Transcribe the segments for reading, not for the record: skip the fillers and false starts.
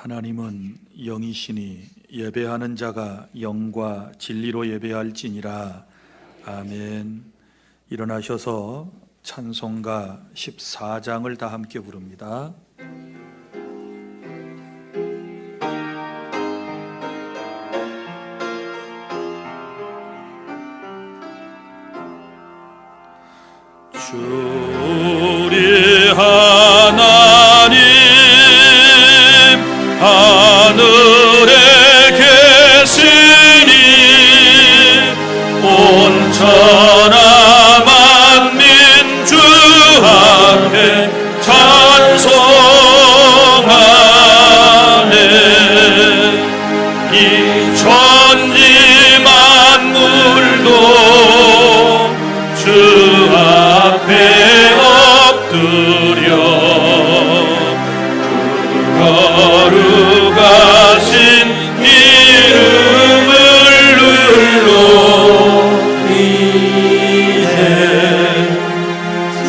하나님은 영이시니 예배하는 자가 영과 진리로 예배할지니라. 아멘. 일어나셔서 찬송가 14장을 다 함께 부릅니다. 주리 하나님 하늘에 계시니 온 천하 만민 주 앞에 찬송하네. 이 천지 만물도 주 앞에 엎드려 거룩하신 이름을 눌러리세. 주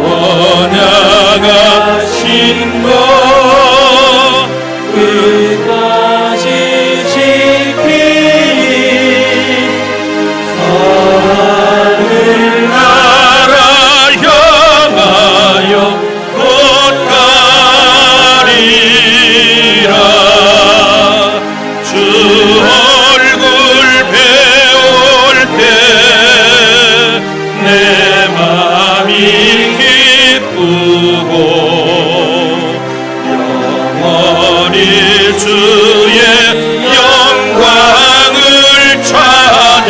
원하신 것 끝까지 지키니 하늘나라 향하여 곧 가리라. 주 얼굴 배울 때 내 맘이 기쁘고 영원히 주의 영광을 찬양하리.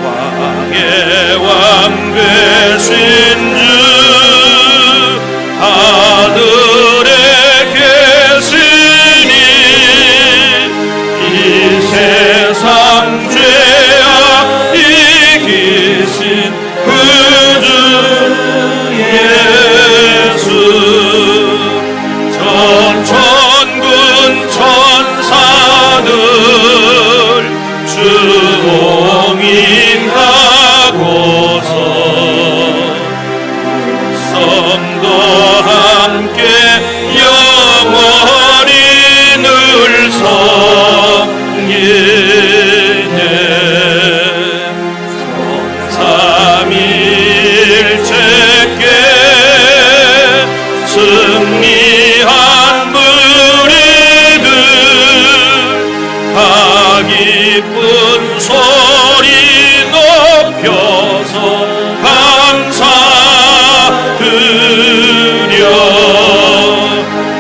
왕의 왕 되신 주 하늘에 계시니 이 세상 죄악 이기신 그 주 예수. 전천군 천사들 주 봉인하고서 성도 함께 영원히 늘 섬기네. 삼위일체께 승리한 무리들 다 기쁜 소리 높여서 감사드려.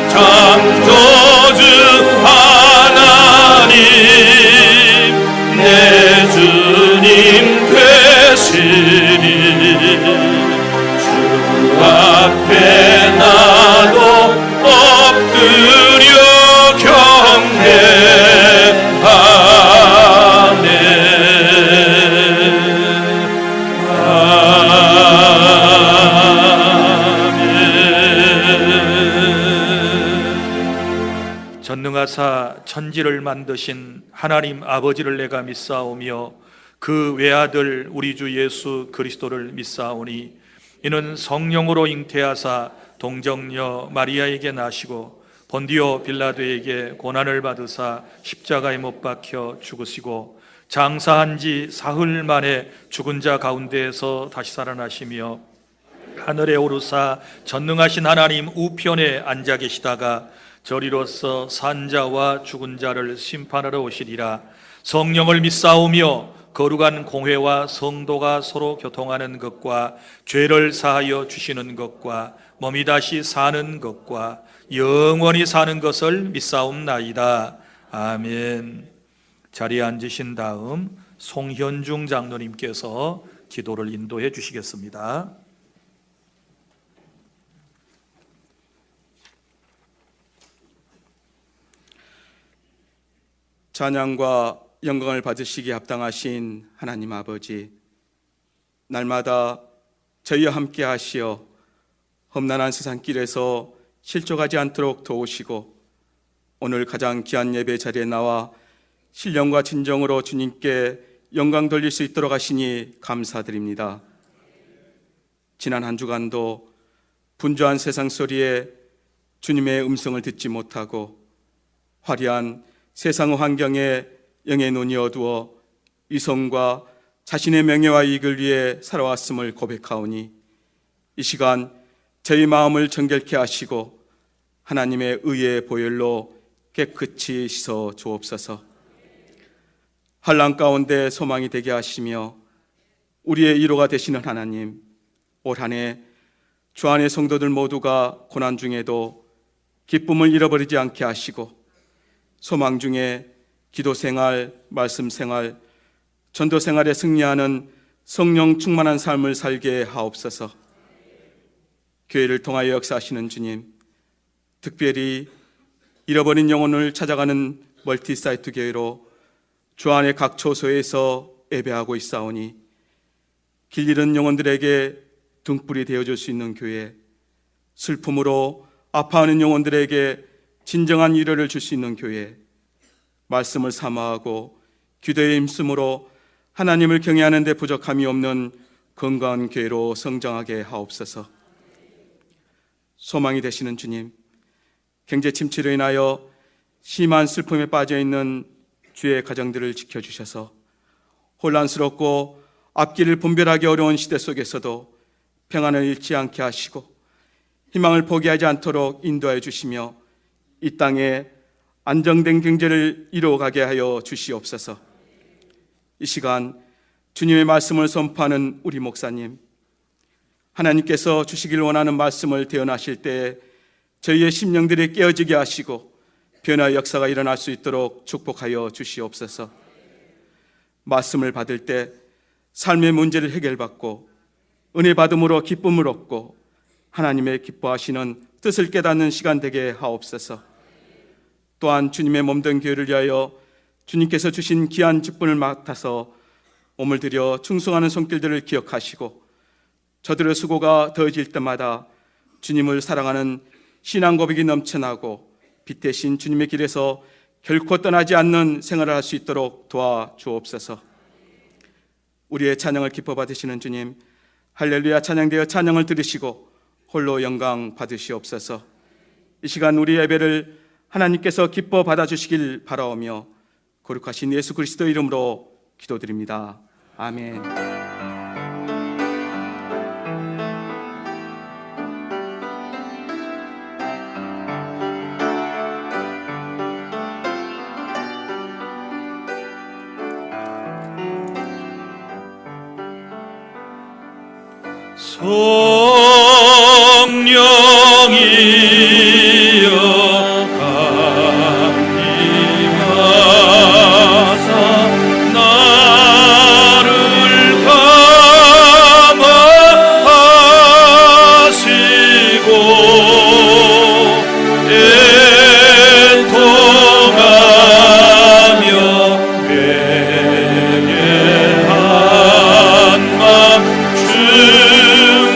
창조주 하나님 내 주님 되시니 주 앞에 나도 엎드려 경배하네. 아멘. 전능하사 천지를 만드신 하나님 아버지를 내가 믿사오며 그 외아들 우리 주 예수 그리스도를 믿사오니 이는 성령으로 잉태하사 동정녀 마리아에게 나시고 본디오 빌라도에게 고난을 받으사 십자가에 못 박혀 죽으시고 장사한 지 사흘 만에 죽은 자 가운데에서 다시 살아나시며 하늘에 오르사 전능하신 하나님 우편에 앉아 계시다가 저리로서 산자와 죽은 자를 심판하러 오시리라. 성령을 믿사오며 거룩한 공회와 성도가 서로 교통하는 것과 죄를 사하여 주시는 것과 몸이 다시 사는 것과 영원히 사는 것을 믿사옵나이다. 아멘. 자리에 앉으신 다음 송현중 장로님께서 기도를 인도해 주시겠습니다. 찬양과 영광을 받으시기에 합당하신 하나님 아버지, 날마다 저희와 함께 하시어 험난한 세상길에서 실족하지 않도록 도우시고 오늘 가장 귀한 예배 자리에 나와 신령과 진정으로 주님께 영광 돌릴 수 있도록 하시니 감사드립니다. 지난 한 주간도 분주한 세상 소리에 주님의 음성을 듣지 못하고 화려한 세상 환경에 영의 눈이 어두워 이성과 자신의 명예와 이익을 위해 살아왔음을 고백하오니 이 시간 저희 마음을 정결케 하시고 하나님의 의의 보혈로 깨끗이 씻어 주옵소서. 환난 가운데 소망이 되게 하시며 우리의 위로가 되시는 하나님, 올 한 해 주 안의 성도들 모두가 고난 중에도 기쁨을 잃어버리지 않게 하시고 소망 중에 기도 생활, 말씀 생활, 전도 생활에 승리하는 성령 충만한 삶을 살게 하옵소서. 교회를 통하여 역사하시는 주님, 특별히 잃어버린 영혼을 찾아가는 멀티사이트 교회로 주 안의 각 초소에서 예배하고 있사오니 길 잃은 영혼들에게 등불이 되어줄 수 있는 교회, 슬픔으로 아파하는 영혼들에게 진정한 위로를 줄 수 있는 교회, 말씀을 사모하고 기도에 힘쓰므로 하나님을 경외하는 데 부족함이 없는 건강한 교회로 성장하게 하옵소서. 소망이 되시는 주님, 경제 침체로 인하여 심한 슬픔에 빠져있는 주의 가정들을 지켜주셔서 혼란스럽고 앞길을 분별하기 어려운 시대 속에서도 평안을 잃지 않게 하시고 희망을 포기하지 않도록 인도하여 주시며 이 땅에 안정된 경제를 이루어가게 하여 주시옵소서. 이 시간 주님의 말씀을 선포하는 우리 목사님, 하나님께서 주시길 원하는 말씀을 대언하실 때 저희의 심령들이 깨어지게 하시고 변화의 역사가 일어날 수 있도록 축복하여 주시옵소서. 말씀을 받을 때 삶의 문제를 해결받고 은혜 받음으로 기쁨을 얻고 하나님의 기뻐하시는 뜻을 깨닫는 시간 되게 하옵소서. 또한 주님의 몸된 교회를 위하여 주님께서 주신 귀한 직분을 맡아서 몸을 들여 충성하는 손길들을 기억하시고 저들의 수고가 더해질 때마다 주님을 사랑하는 신앙 고백이 넘쳐나고 빛 대신 주님의 길에서 결코 떠나지 않는 생활을 할 수 있도록 도와주옵소서. 우리의 찬양을 기뻐 받으시는 주님, 할렐루야 찬양되어 찬양을 들으시고 홀로 영광 받으시옵소서. 이 시간 우리 예배를 하나님께서 기뻐 받아주시길 바라오며 거룩하신 예수 그리스도 이름으로 기도드립니다. 아멘. 성령이여 강림하사 나를 감화하시고 애통하며 내게 한맘 충만하게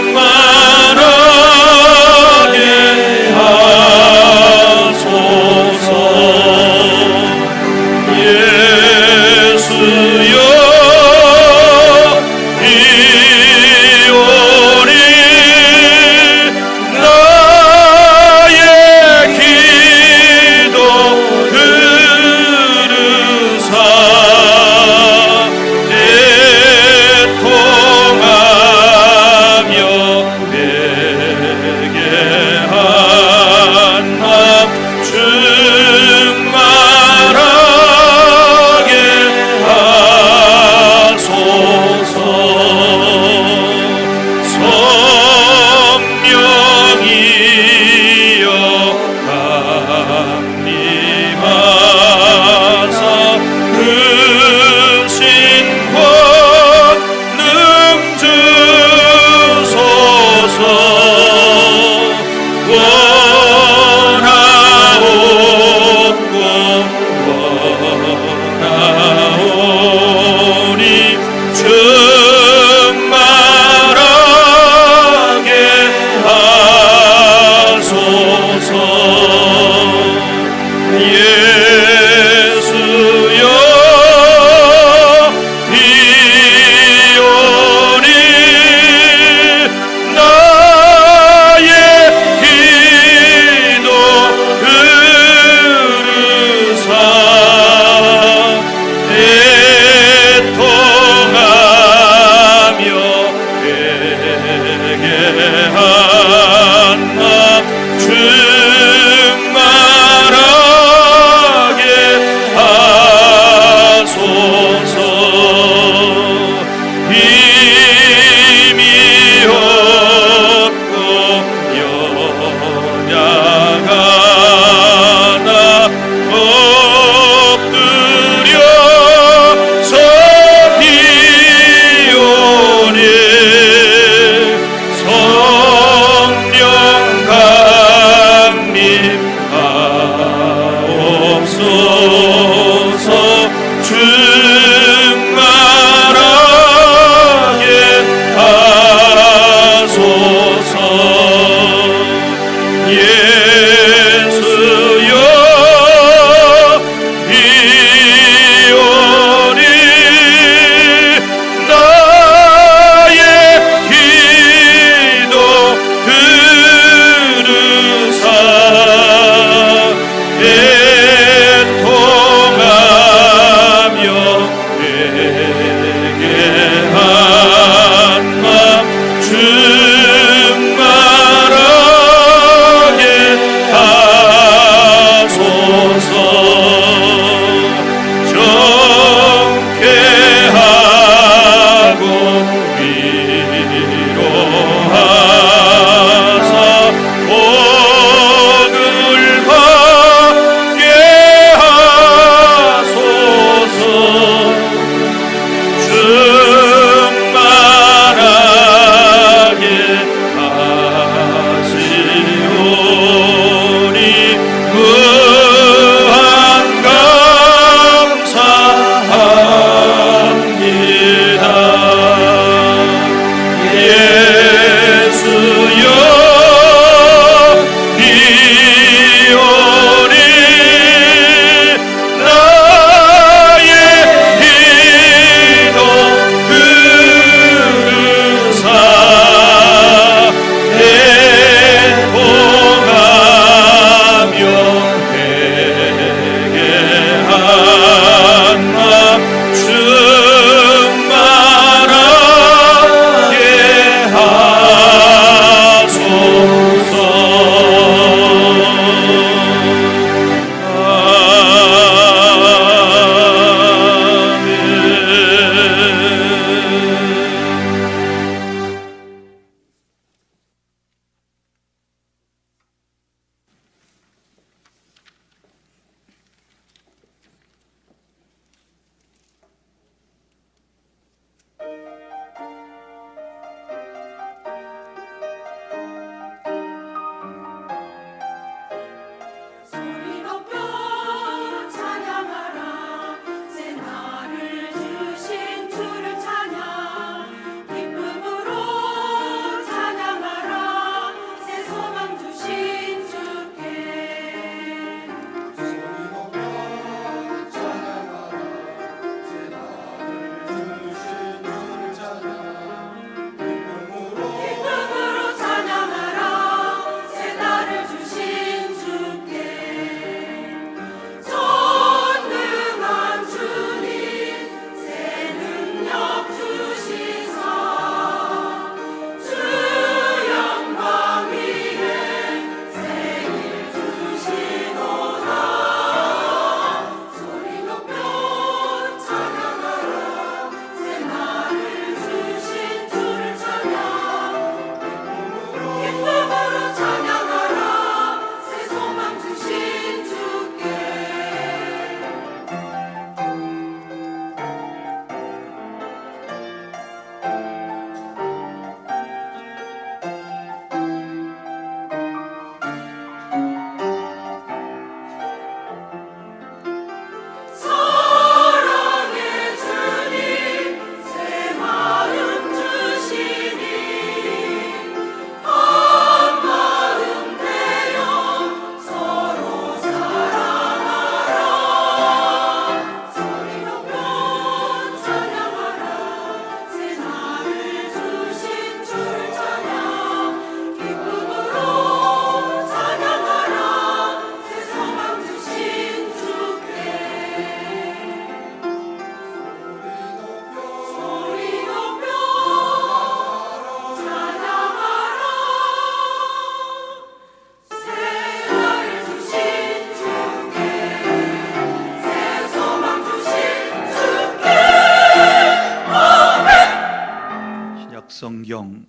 성경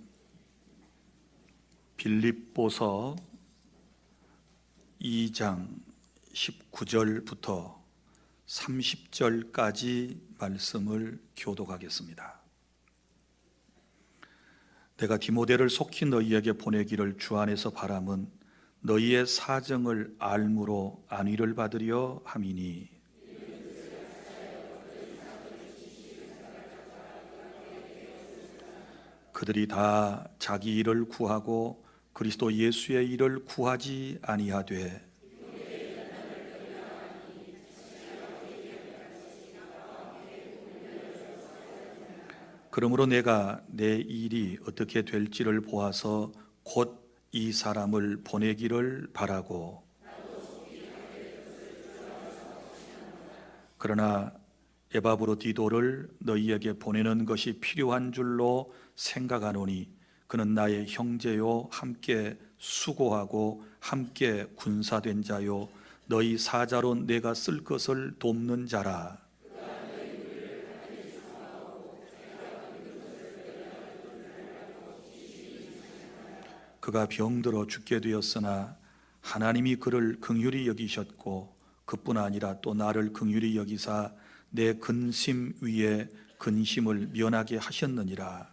빌립보서 2장 19절부터 30절까지 말씀을 교독하겠습니다. 내가 디모데를 속히 너희에게 보내기를 주 안에서 바람은 너희의 사정을 알므로 안위를 받으려 함이니, 그들이 다 자기 일을 구하고 그리스도 예수의 일을 구하지 아니하되 그러므로 내가 내 일이 어떻게 될지를 보아서 곧 이 사람을 보내기를 바라고, 그러나 에바브로디도를 너희에게 보내는 것이 필요한 줄로 생각하노니 그는 나의 형제요 함께 수고하고 함께 군사된 자요 너희 사자로 내가 쓸 것을 돕는 자라. 그가 병들어 죽게 되었으나 하나님이 그를 긍휼히 여기셨고 그뿐 아니라 또 나를 긍휼히 여기사 내 근심 위에 근심을 면하게 하셨느니라.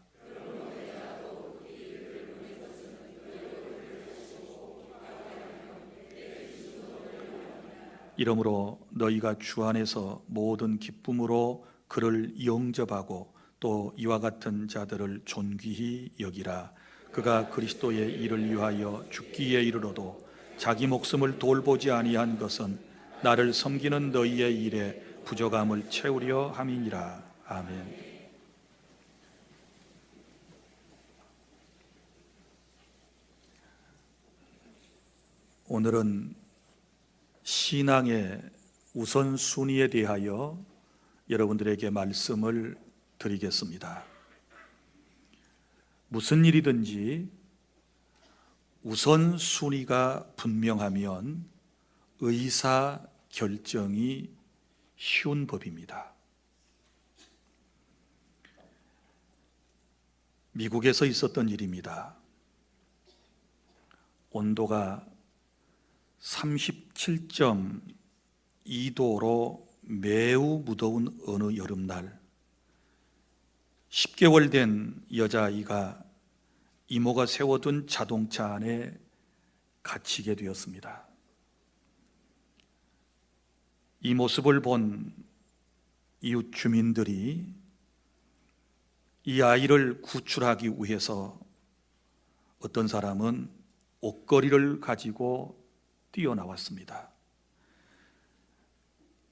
이러므로 너희가 주 안에서 모든 기쁨으로 그를 영접하고 또 이와 같은 자들을 존귀히 여기라. 그가 그리스도의 일을 위하여 죽기에 이르러도 자기 목숨을 돌보지 아니한 것은 나를 섬기는 너희의 일에 부족함을 채우려 함이니라. 아멘. 오늘은 신앙의 우선순위에 대하여 여러분들에게 말씀을 드리겠습니다. 무슨 일이든지 우선순위가 분명하면 의사결정이 쉬운 법입니다. 미국에서 있었던 일입니다. 온도가 37.2도로 매우 무더운 어느 여름날 10개월 된 여자아이가 이모가 세워둔 자동차 안에 갇히게 되었습니다. 이 모습을 본 이웃 주민들이 이 아이를 구출하기 위해서 어떤 사람은 옷걸이를 가지고 뛰어나왔습니다.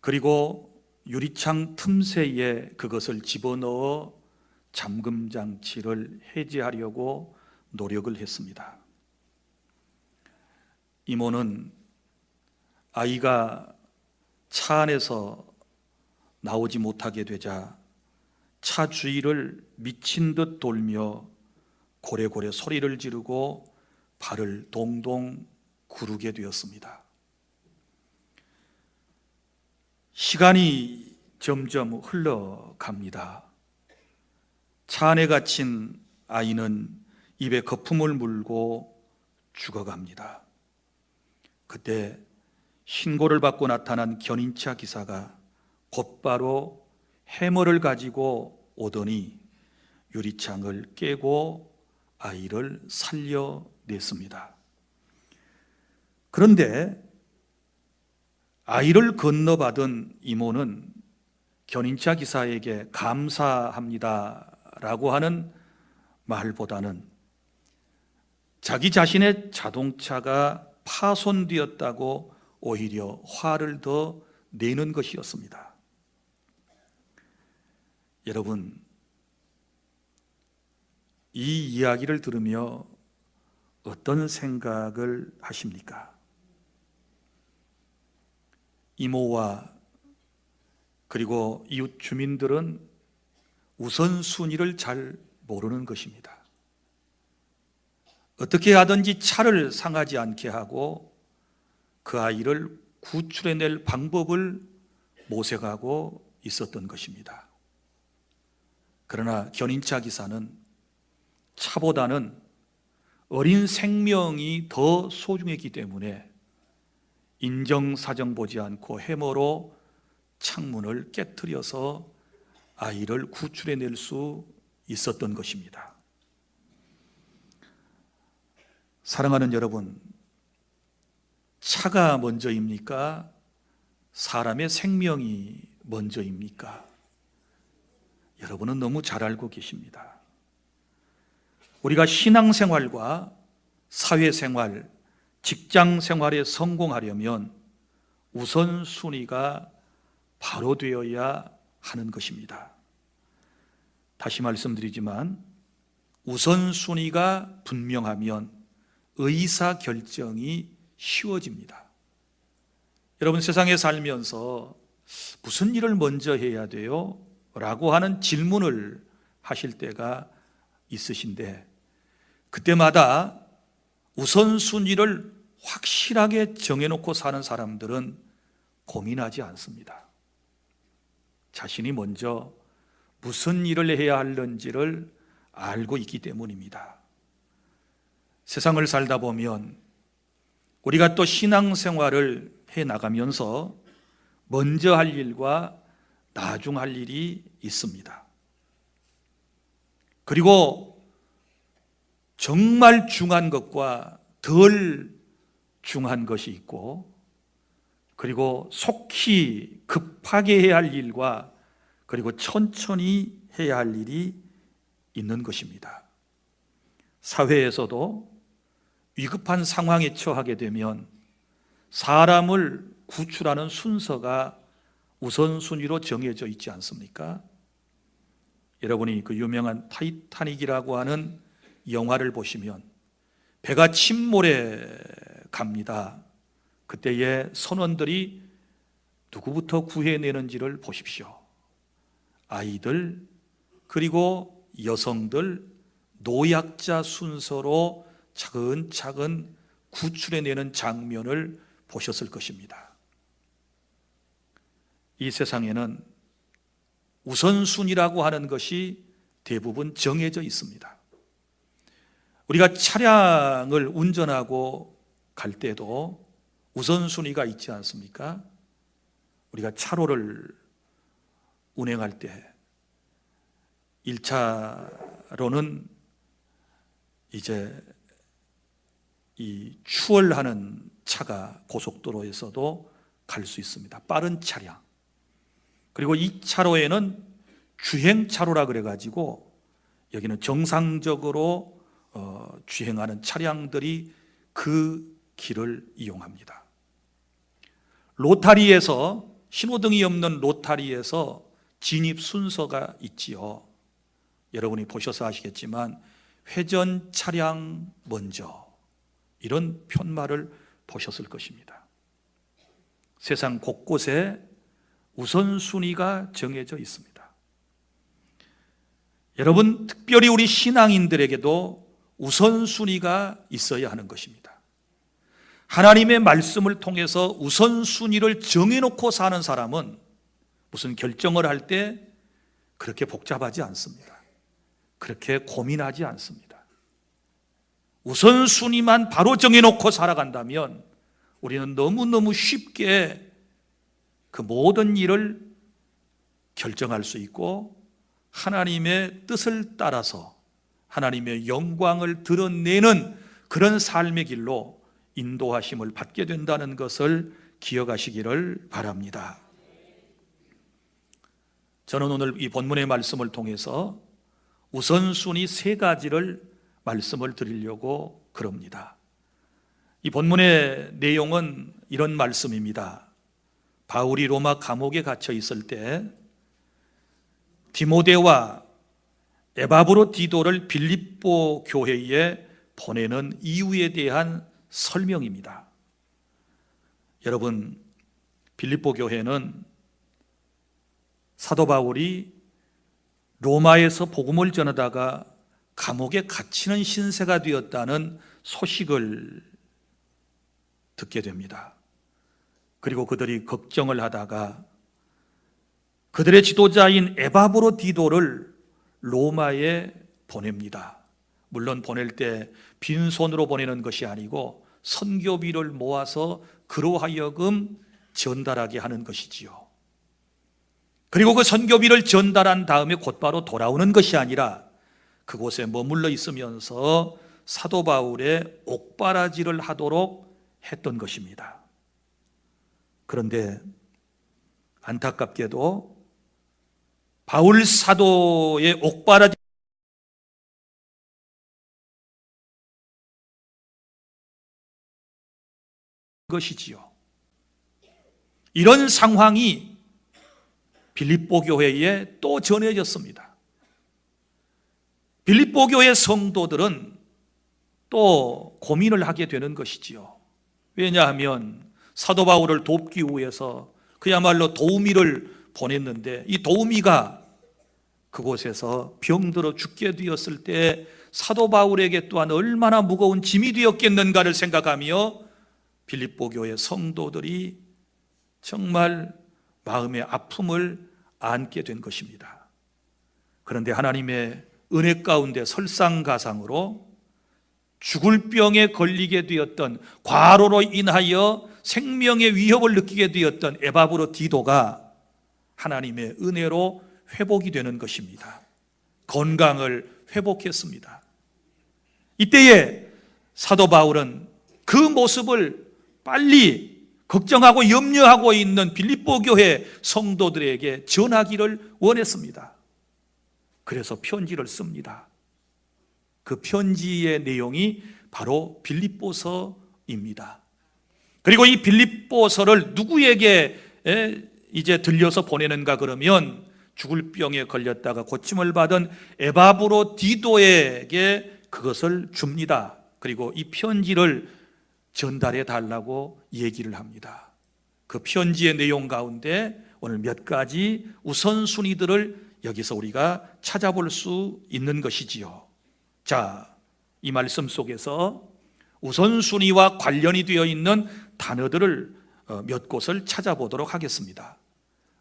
그리고 유리창 틈새에 그것을 집어넣어 잠금 장치를 해제하려고 노력을 했습니다. 이모는 아이가 차 안에서 나오지 못하게 되자 차 주위를 미친 듯 돌며 고래고래 소리를 지르고 발을 동동 구르게 되었습니다. 시간이 점점 흘러갑니다. 차 안에 갇힌 아이는 입에 거품을 물고 죽어갑니다. 그때 신고를 받고 나타난 견인차 기사가 곧바로 해머를 가지고 오더니 유리창을 깨고 아이를 살려냈습니다. 그런데 아이를 건너받은 이모는 견인차 기사에게 감사합니다 라고 하는 말보다는 자기 자신의 자동차가 파손되었다고 오히려 화를 더 내는 것이었습니다. 여러분, 이 이야기를 들으며 어떤 생각을 하십니까? 이모와 그리고 이웃 주민들은 우선순위를 잘 모르는 것입니다. 어떻게 하든지 차를 상하지 않게 하고 그 아이를 구출해낼 방법을 모색하고 있었던 것입니다. 그러나 견인차 기사는 차보다는 어린 생명이 더 소중했기 때문에 인정사정 보지 않고 해머로 창문을 깨트려서 아이를 구출해낼 수 있었던 것입니다. 사랑하는 여러분, 차가 먼저입니까? 사람의 생명이 먼저입니까? 여러분은 너무 잘 알고 계십니다. 우리가 신앙생활과 사회생활, 직장생활에 성공하려면 우선순위가 바로 되어야 하는 것입니다. 다시 말씀드리지만 우선순위가 분명하면 의사결정이 쉬워집니다. 여러분, 세상에 살면서 무슨 일을 먼저 해야 돼요? 라고 하는 질문을 하실 때가 있으신데, 그때마다 우선순위를 확실하게 정해놓고 사는 사람들은 고민하지 않습니다. 자신이 먼저 무슨 일을 해야 하는지를 알고 있기 때문입니다. 세상을 살다 보면 우리가 또 신앙생활을 해나가면서 먼저 할 일과 나중 할 일이 있습니다. 그리고 정말 중요한 것과 덜 중요한 것이 있고, 그리고 속히 급하게 해야 할 일과 그리고 천천히 해야 할 일이 있는 것입니다. 사회에서도 위급한 상황에 처하게 되면 사람을 구출하는 순서가 우선순위로 정해져 있지 않습니까? 여러분이 그 유명한 타이타닉이라고 하는 영화를 보시면 배가 침몰해 갑니다. 그때의 선원들이 누구부터 구해내는지를 보십시오. 아이들, 그리고 여성들, 노약자 순서로 차근차근 구출해내는 장면을 보셨을 것입니다. 이 세상에는 우선순위라고 하는 것이 대부분 정해져 있습니다. 우리가 차량을 운전하고 갈 때도 우선순위가 있지 않습니까? 우리가 차로를 운행할 때 1차로는 이제 이 추월하는 차가 고속도로에서도 갈 수 있습니다. 빠른 차량. 그리고 2차로에는 주행차로라 그래가지고 여기는 정상적으로 주행하는 차량들이 그 길을 이용합니다. 로타리에서, 신호등이 없는 로타리에서 진입 순서가 있지요. 여러분이 보셔서 아시겠지만 회전 차량 먼저, 이런 편말을 보셨을 것입니다. 세상 곳곳에 우선순위가 정해져 있습니다. 여러분, 특별히 우리 신앙인들에게도 우선순위가 있어야 하는 것입니다. 하나님의 말씀을 통해서 우선순위를 정해놓고 사는 사람은 무슨 결정을 할 때 그렇게 복잡하지 않습니다. 그렇게 고민하지 않습니다. 우선순위만 바로 정해놓고 살아간다면 우리는 너무너무 쉽게 그 모든 일을 결정할 수 있고 하나님의 뜻을 따라서 하나님의 영광을 드러내는 그런 삶의 길로 인도하심을 받게 된다는 것을 기억하시기를 바랍니다. 저는 오늘 이 본문의 말씀을 통해서 우선순위 3가지를 말씀을 드리려고 그럽니다. 이 본문의 내용은 이런 말씀입니다. 바울이 로마 감옥에 갇혀 있을 때 디모데와 에바브로디도를 빌립보 교회에 보내는 이유에 대한 설명입니다. 여러분, 빌립보 교회는 사도 바울이 로마에서 복음을 전하다가 감옥에 갇히는 신세가 되었다는 소식을 듣게 됩니다. 그리고 그들이 걱정을 하다가 그들의 지도자인 에바브로디도를 로마에 보냅니다. 물론 보낼 때 빈손으로 보내는 것이 아니고 선교비를 모아서 그로 하여금 전달하게 하는 것이지요. 그리고 그 선교비를 전달한 다음에 곧바로 돌아오는 것이 아니라 그곳에 머물러 있으면서 사도 바울의 옥바라지를 하도록 했던 것입니다. 그런데 안타깝게도 바울 사도의 옥바라지 것이지요. 이런 상황이 빌립보 교회에 또 전해졌습니다. 빌립보 교회 성도들은 또 고민을 하게 되는 것이지요. 왜냐하면 사도 바울을 돕기 위해서 그야말로 도우미를 보냈는데 이 도우미가 그곳에서 병들어 죽게 되었을 때 사도 바울에게 또한 얼마나 무거운 짐이 되었겠는가를 생각하며 빌립보 교회 성도들이 정말 마음의 아픔을 안게 된 것입니다. 그런데 하나님의 은혜 가운데 설상가상으로 죽을 병에 걸리게 되었던, 과로로 인하여 생명의 위협을 느끼게 되었던 에바브로 디도가 하나님의 은혜로 회복이 되는 것입니다. 건강을 회복했습니다. 이때에 사도 바울은 그 모습을 빨리 걱정하고 염려하고 있는 빌립보 교회 성도들에게 전하기를 원했습니다. 그래서 편지를 씁니다. 그 편지의 내용이 바로 빌립보서입니다. 그리고 이 빌립보서를 누구에게 이제 들려서 보내는가 그러면 죽을 병에 걸렸다가 고침을 받은 에바브로 디도에게 그것을 줍니다. 그리고 이 편지를 전달해 달라고 얘기를 합니다. 그 편지의 내용 가운데 오늘 몇 가지 우선순위들을 여기서 우리가 찾아볼 수 있는 것이지요. 자, 이 말씀 속에서 우선순위와 관련이 되어 있는 단어들을 몇 곳을 찾아보도록 하겠습니다.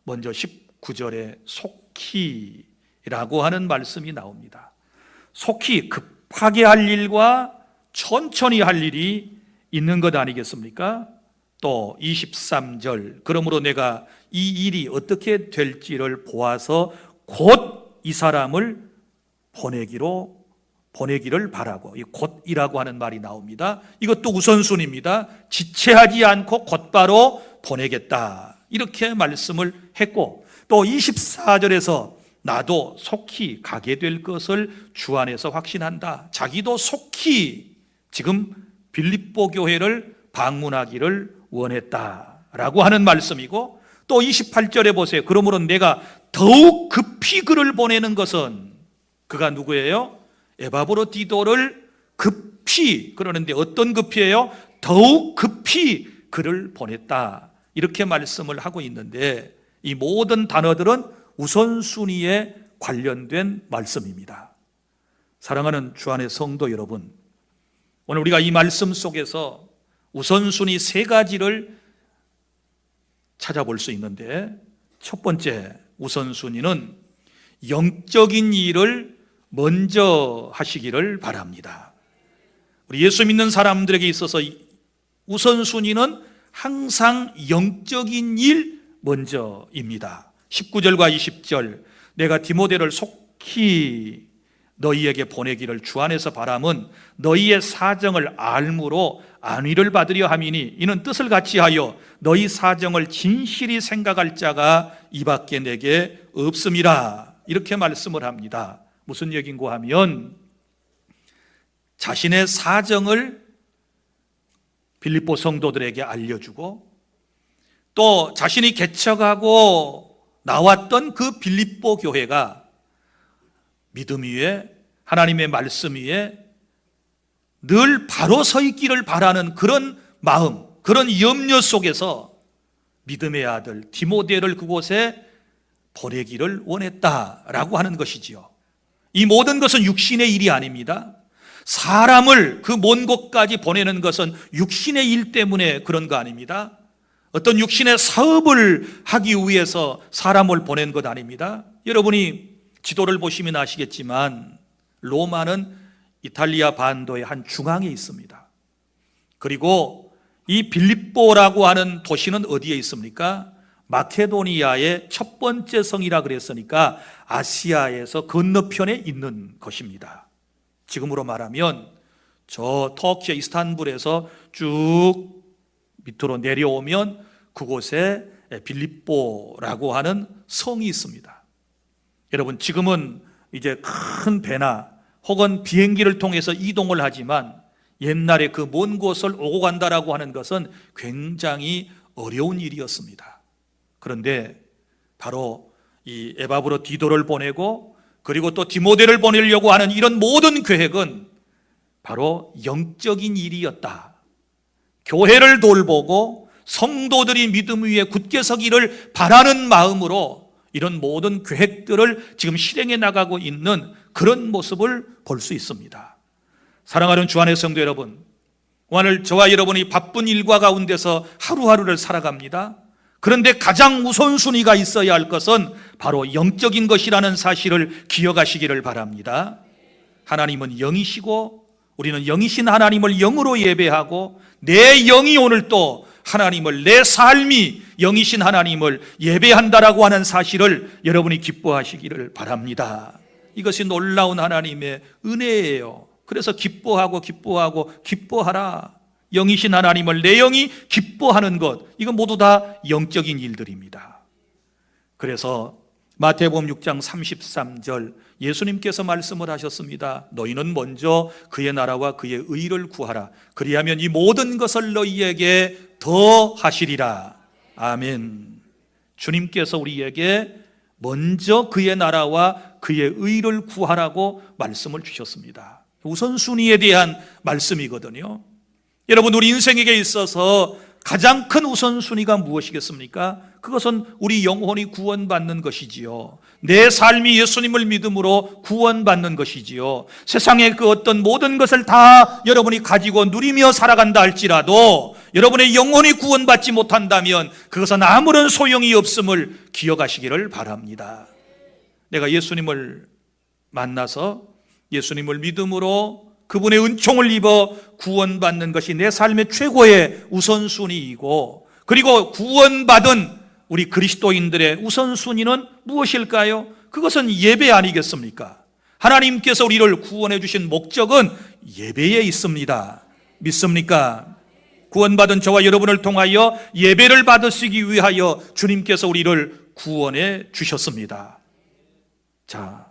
먼저 19절에 속히라고 하는 말씀이 나옵니다. 속히 급하게 할 일과 천천히 할 일이 있는 것 아니겠습니까? 또 23절, 그러므로 내가 이 일이 어떻게 될지를 보아서 곧 이 사람을 보내기를 바라고, 이 곧이라고 하는 말이 나옵니다. 이것도 우선순위입니다. 지체하지 않고 곧바로 보내겠다, 이렇게 말씀을 했고, 또 24절에서 나도 속히 가게 될 것을 주 안에서 확신한다. 자기도 속히 지금 빌립보 교회를 방문하기를 원했다라고 하는 말씀이고, 또 28절에 보세요. 그러므로 내가 더욱 급히 그를 보내는 것은, 그가 누구예요? 에바브로 디도를 급히, 그러는데 어떤 급히예요? 더욱 급히 그를 보냈다, 이렇게 말씀을 하고 있는데, 이 모든 단어들은 우선순위에 관련된 말씀입니다. 사랑하는 주 안의 성도 여러분, 오늘 우리가 이 말씀 속에서 우선순위 세 가지를 찾아볼 수 있는데, 첫 번째 우선순위는 영적인 일을 먼저 하시기를 바랍니다. 우리 예수 믿는 사람들에게 있어서 우선순위는 항상 영적인 일 먼저입니다. 19절과 20절, 내가 디모데를 속히 너희에게 보내기를 주 안에서 바람은 너희의 사정을 알므로 안위를 받으려 함이니 이는 뜻을 같이 하여 너희 사정을 진실히 생각할 자가 이밖에 내게 없음이라, 이렇게 말씀을 합니다. 무슨 얘기인고 하면 자신의 사정을 빌립보 성도들에게 알려주고, 또 자신이 개척하고 나왔던 그 빌립보 교회가 믿음 위에, 하나님의 말씀 위에 늘 바로 서 있기를 바라는 그런 마음, 그런 염려 속에서 믿음의 아들 디모데를 그곳에 보내기를 원했다라고 하는 것이지요. 이 모든 것은 육신의 일이 아닙니다. 사람을 그 먼 곳까지 보내는 것은 육신의 일 때문에 그런 거 아닙니다. 어떤 육신의 사업을 하기 위해서 사람을 보낸 것 아닙니다. 여러분이 지도를 보시면 아시겠지만 로마는 이탈리아 반도의 한 중앙에 있습니다. 그리고 이 빌립보라고 하는 도시는 어디에 있습니까? 마케도니아의 첫 번째 성이라 그랬으니까 아시아에서 건너편에 있는 것입니다. 지금으로 말하면 저 터키의 이스탄불에서 쭉 밑으로 내려오면 그곳에 빌립보라고 하는 성이 있습니다. 여러분, 지금은 이제 큰 배나 혹은 비행기를 통해서 이동을 하지만 옛날에 그 먼 곳을 오고 간다라고 하는 것은 굉장히 어려운 일이었습니다. 그런데 바로 이 에바브로 디도를 보내고 그리고 또 디모데를 보내려고 하는 이런 모든 계획은 바로 영적인 일이었다. 교회를 돌보고 성도들이 믿음 위에 굳게 서기를 바라는 마음으로 이런 모든 계획들을 지금 실행해 나가고 있는 그런 모습을 볼 수 있습니다. 사랑하는 주안의 성도 여러분, 오늘 저와 여러분이 바쁜 일과 가운데서 하루하루를 살아갑니다. 그런데 가장 우선순위가 있어야 할 것은 바로 영적인 것이라는 사실을 기억하시기를 바랍니다. 하나님은 영이시고 우리는 영이신 하나님을 영으로 예배하고 내 영이 오늘 또 하나님을, 내 삶이 영이신 하나님을 예배한다라고 하는 사실을 여러분이 기뻐하시기를 바랍니다. 이것이 놀라운 하나님의 은혜예요. 그래서 기뻐하고 기뻐하라. 영이신 하나님을 내 영이 기뻐하는 것, 이건 모두 다 영적인 일들입니다. 그래서 마태복음 6장 33절 예수님께서 말씀을 하셨습니다. 너희는 먼저 그의 나라와 그의 의를 구하라. 그리하면 이 모든 것을 너희에게 더 하시리라. 아멘. 주님께서 우리에게 먼저 그의 나라와 그의 의를 구하라고 말씀을 주셨습니다. 우선순위에 대한 말씀이거든요. 여러분, 우리 인생에게 있어서 가장 큰 우선순위가 무엇이겠습니까? 그것은 우리 영혼이 구원받는 것이지요. 내 삶이 예수님을 믿음으로 구원받는 것이지요. 세상의 그 어떤 모든 것을 다 여러분이 가지고 누리며 살아간다 할지라도 여러분의 영혼이 구원받지 못한다면 그것은 아무런 소용이 없음을 기억하시기를 바랍니다. 내가 예수님을 만나서 예수님을 믿음으로 그분의 은총을 입어 구원받는 것이 내 삶의 최고의 우선순위이고, 그리고 구원받은 우리 그리스도인들의 우선순위는 무엇일까요? 그것은 예배 아니겠습니까? 하나님께서 우리를 구원해 주신 목적은 예배에 있습니다. 믿습니까? 구원받은 저와 여러분을 통하여 예배를 받으시기 위하여 주님께서 우리를 구원해 주셨습니다. 자,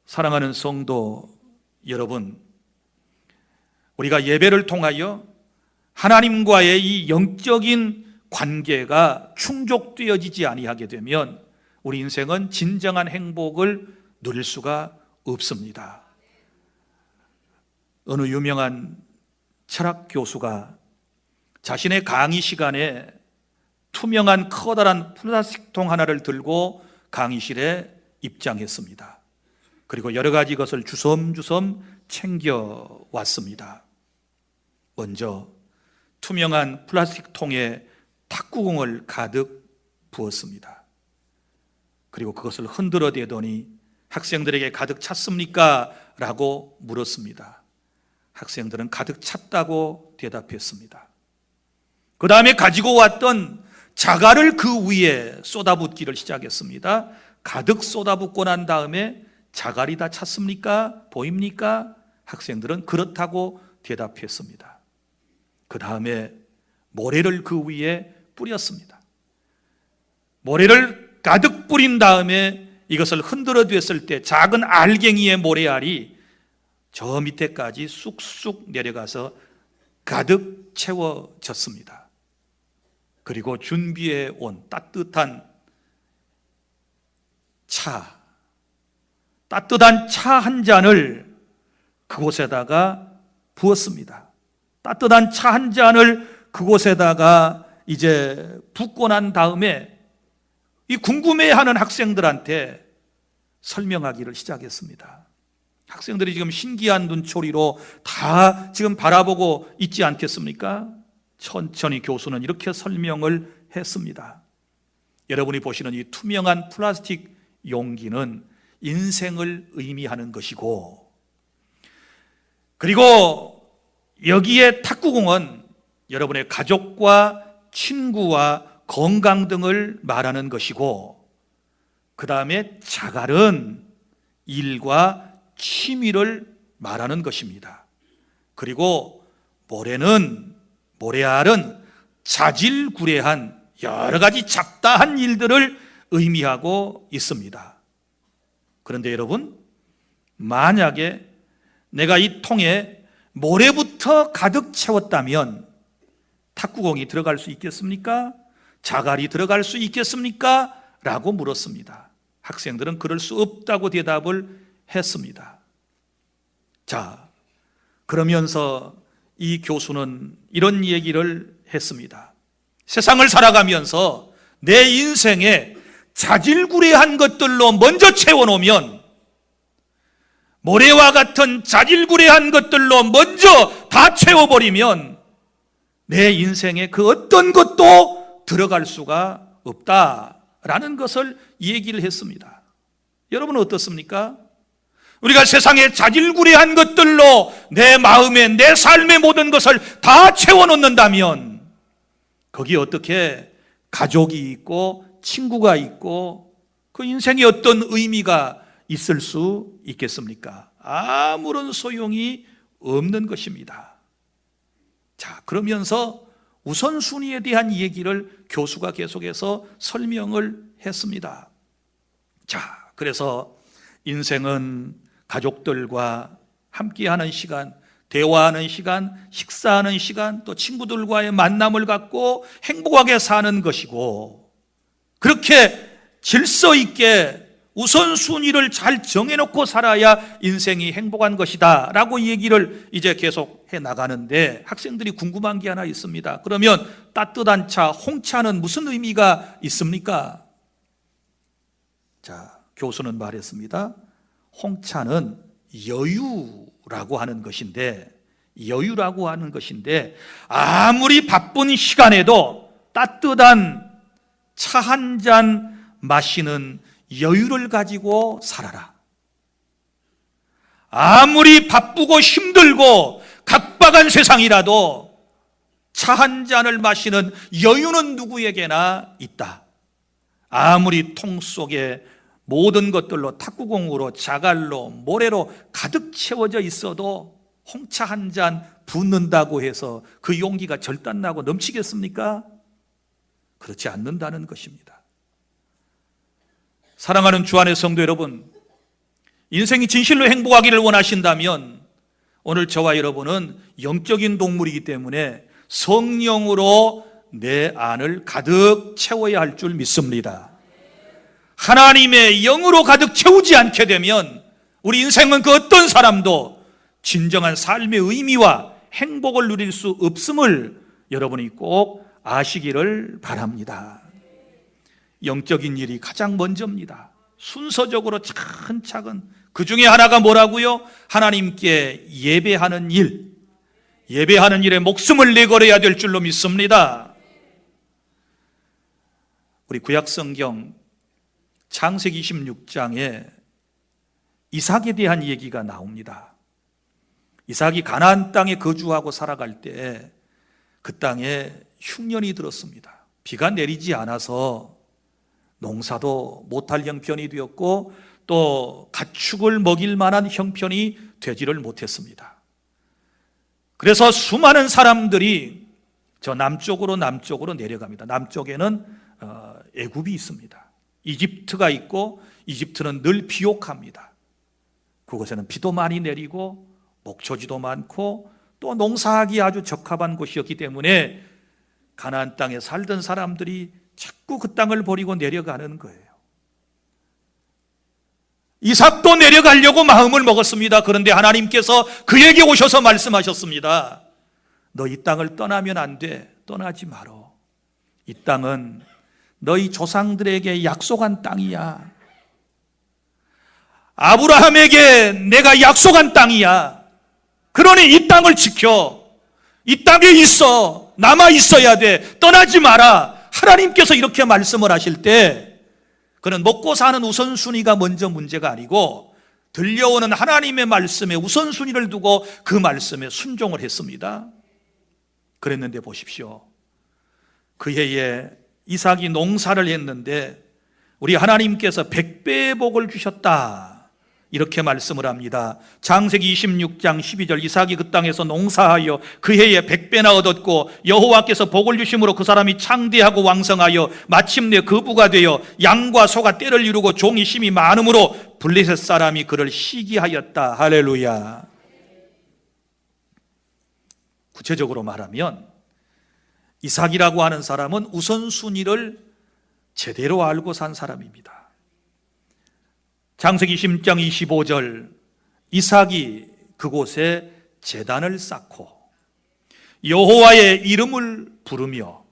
사랑하는 성도 여러분, 우리가 예배를 통하여 하나님과의 이 영적인 관계가 충족되어지지 아니하게 되면 우리 인생은 진정한 행복을 누릴 수가 없습니다. 어느 유명한 철학 교수가 자신의 강의 시간에 투명한 커다란 플라스틱 통 하나를 들고 강의실에 입장했습니다. 그리고 여러 가지 것을 주섬주섬 챙겨왔습니다. 먼저 투명한 플라스틱 통에 탁구공을 가득 부었습니다. 그리고 그것을 흔들어 대더니 학생들에게 가득 찼습니까? 라고 물었습니다. 학생들은 가득 찼다고 대답했습니다. 그 다음에 가지고 왔던 자갈을 그 위에 쏟아붓기를 시작했습니다. 가득 쏟아붓고 난 다음에 자갈이 다 찼습니까? 보입니까? 학생들은 그렇다고 대답했습니다. 그 다음에 모래를 그 위에 뿌렸습니다. 모래를 가득 뿌린 다음에 이것을 흔들어 댔을 때 작은 알갱이의 모래알이 저 밑에까지 쑥쑥 내려가서 가득 채워졌습니다. 그리고 준비해 온 따뜻한 차 한 잔을 그곳에다가 부었습니다. 따뜻한 차 한 잔을 그곳에다가 이제 붓고 난 다음에 이 궁금해하는 학생들한테 설명하기를 시작했습니다. 학생들이 지금 신기한 눈초리로 다 지금 바라보고 있지 않겠습니까? 천천히 교수는 이렇게 설명을 했습니다. 여러분이 보시는 이 투명한 플라스틱 용기는 인생을 의미하는 것이고, 그리고 여기에 탁구공은 여러분의 가족과 친구와 건강 등을 말하는 것이고, 그 다음에 자갈은 일과 취미를 말하는 것입니다. 그리고 모래알은 자질구레한 여러 가지 잡다한 일들을 의미하고 있습니다. 그런데 여러분, 만약에 내가 이 통에 모래부터 가득 채웠다면 탁구공이 들어갈 수 있겠습니까? 자갈이 들어갈 수 있겠습니까? 라고 물었습니다. 학생들은 그럴 수 없다고 대답을 했습니다. 자, 그러면서 이 교수는 이런 얘기를 했습니다. 세상을 살아가면서 내 인생에 자질구레한 것들로 먼저 채워놓으면, 모래와 같은 자질구레한 것들로 먼저 다 채워버리면 내 인생에 그 어떤 것도 들어갈 수가 없다라는 것을 얘기를 했습니다. 여러분은 어떻습니까? 우리가 세상에 자질구레한 것들로 내 마음에, 내 삶의 모든 것을 다 채워놓는다면 거기에 어떻게 가족이 있고 친구가 있고 그 인생에 어떤 의미가 있을 수 있겠습니까? 아무런 소용이 없는 것입니다. 자, 그러면서 우선순위에 대한 얘기를 교수가 계속해서 설명을 했습니다. 자, 그래서 인생은 가족들과 함께하는 시간, 대화하는 시간, 식사하는 시간, 또 친구들과의 만남을 갖고 행복하게 사는 것이고, 그렇게 질서 있게 우선순위를 잘 정해놓고 살아야 인생이 행복한 것이다 라고 얘기를 이제 계속 해 나가는데, 학생들이 궁금한 게 하나 있습니다. 그러면 따뜻한 차, 홍차는 무슨 의미가 있습니까? 자, 교수는 말했습니다. 홍차는 여유라고 하는 것인데, 아무리 바쁜 시간에도 따뜻한 차 한 잔 마시는 여유를 가지고 살아라. 아무리 바쁘고 힘들고 각박한 세상이라도 차 한 잔을 마시는 여유는 누구에게나 있다. 아무리 통 속에 모든 것들로 탁구공으로 자갈로 모래로 가득 채워져 있어도 홍차 한 잔 붓는다고 해서 그 용기가 절단나고 넘치겠습니까? 그렇지 않는다는 것입니다. 사랑하는 주안의 성도 여러분, 인생이 진실로 행복하기를 원하신다면 오늘 저와 여러분은 영적인 동물이기 때문에 성령으로 내 안을 가득 채워야 할 줄 믿습니다. 하나님의 영으로 가득 채우지 않게 되면 우리 인생은 그 어떤 사람도 진정한 삶의 의미와 행복을 누릴 수 없음을 여러분이 꼭 아시기를 바랍니다. 영적인 일이 가장 먼저입니다. 순서적으로 차근차근. 그 중에 하나가 뭐라고요? 하나님께 예배하는 일, 예배하는 일에 목숨을 내걸어야 될 줄로 믿습니다. 우리 구약성경 창세기 26장에 이삭에 대한 얘기가 나옵니다. 이삭이 가나안 땅에 거주하고 살아갈 때 그 땅에 흉년이 들었습니다. 비가 내리지 않아서 농사도 못할 형편이 되었고 또 가축을 먹일 만한 형편이 되지를 못했습니다. 그래서 수많은 사람들이 저 남쪽으로 내려갑니다. 남쪽에는 애굽이 있습니다. 이집트가 있고 이집트는 늘 비옥합니다. 그곳에는 비도 많이 내리고 목초지도 많고 또 농사하기 아주 적합한 곳이었기 때문에 가나안 땅에 살던 사람들이 자꾸 그 땅을 버리고 내려가는 거예요. 이삭도 내려가려고 마음을 먹었습니다. 그런데 하나님께서 그에게 오셔서 말씀하셨습니다. 너 이 땅을 떠나면 안 돼. 떠나지 말어. 이 땅은 너희 조상들에게 약속한 땅이야. 아브라함에게 내가 약속한 땅이야. 그러니 이 땅을 지켜. 이 땅에 있어. 남아 있어야 돼. 떠나지 마라. 하나님께서 이렇게 말씀을 하실 때 그는 먹고 사는 우선순위가 먼저 문제가 아니고 들려오는 하나님의 말씀에 우선순위를 두고 그 말씀에 순종을 했습니다. 그랬는데 보십시오. 그 해에 이삭이 농사를 했는데 우리 하나님께서 100배의 복을 주셨다, 이렇게 말씀을 합니다. 창세기 26장 12절, 이삭이 그 땅에서 농사하여 그 해에 100배나 얻었고 여호와께서 복을 주심으로 그 사람이 창대하고 왕성하여 마침내 거부가 되어 양과 소가 떼를 이루고 종이 심이 많음으로 블레셋 사람이 그를 시기하였다. 할렐루야. 구체적으로 말하면 이삭이라고 하는 사람은 우선순위를 제대로 알고 산 사람입니다. 창세기 10장 25절, 이삭이 그곳에 제단을 쌓고 여호와의 이름을 부르며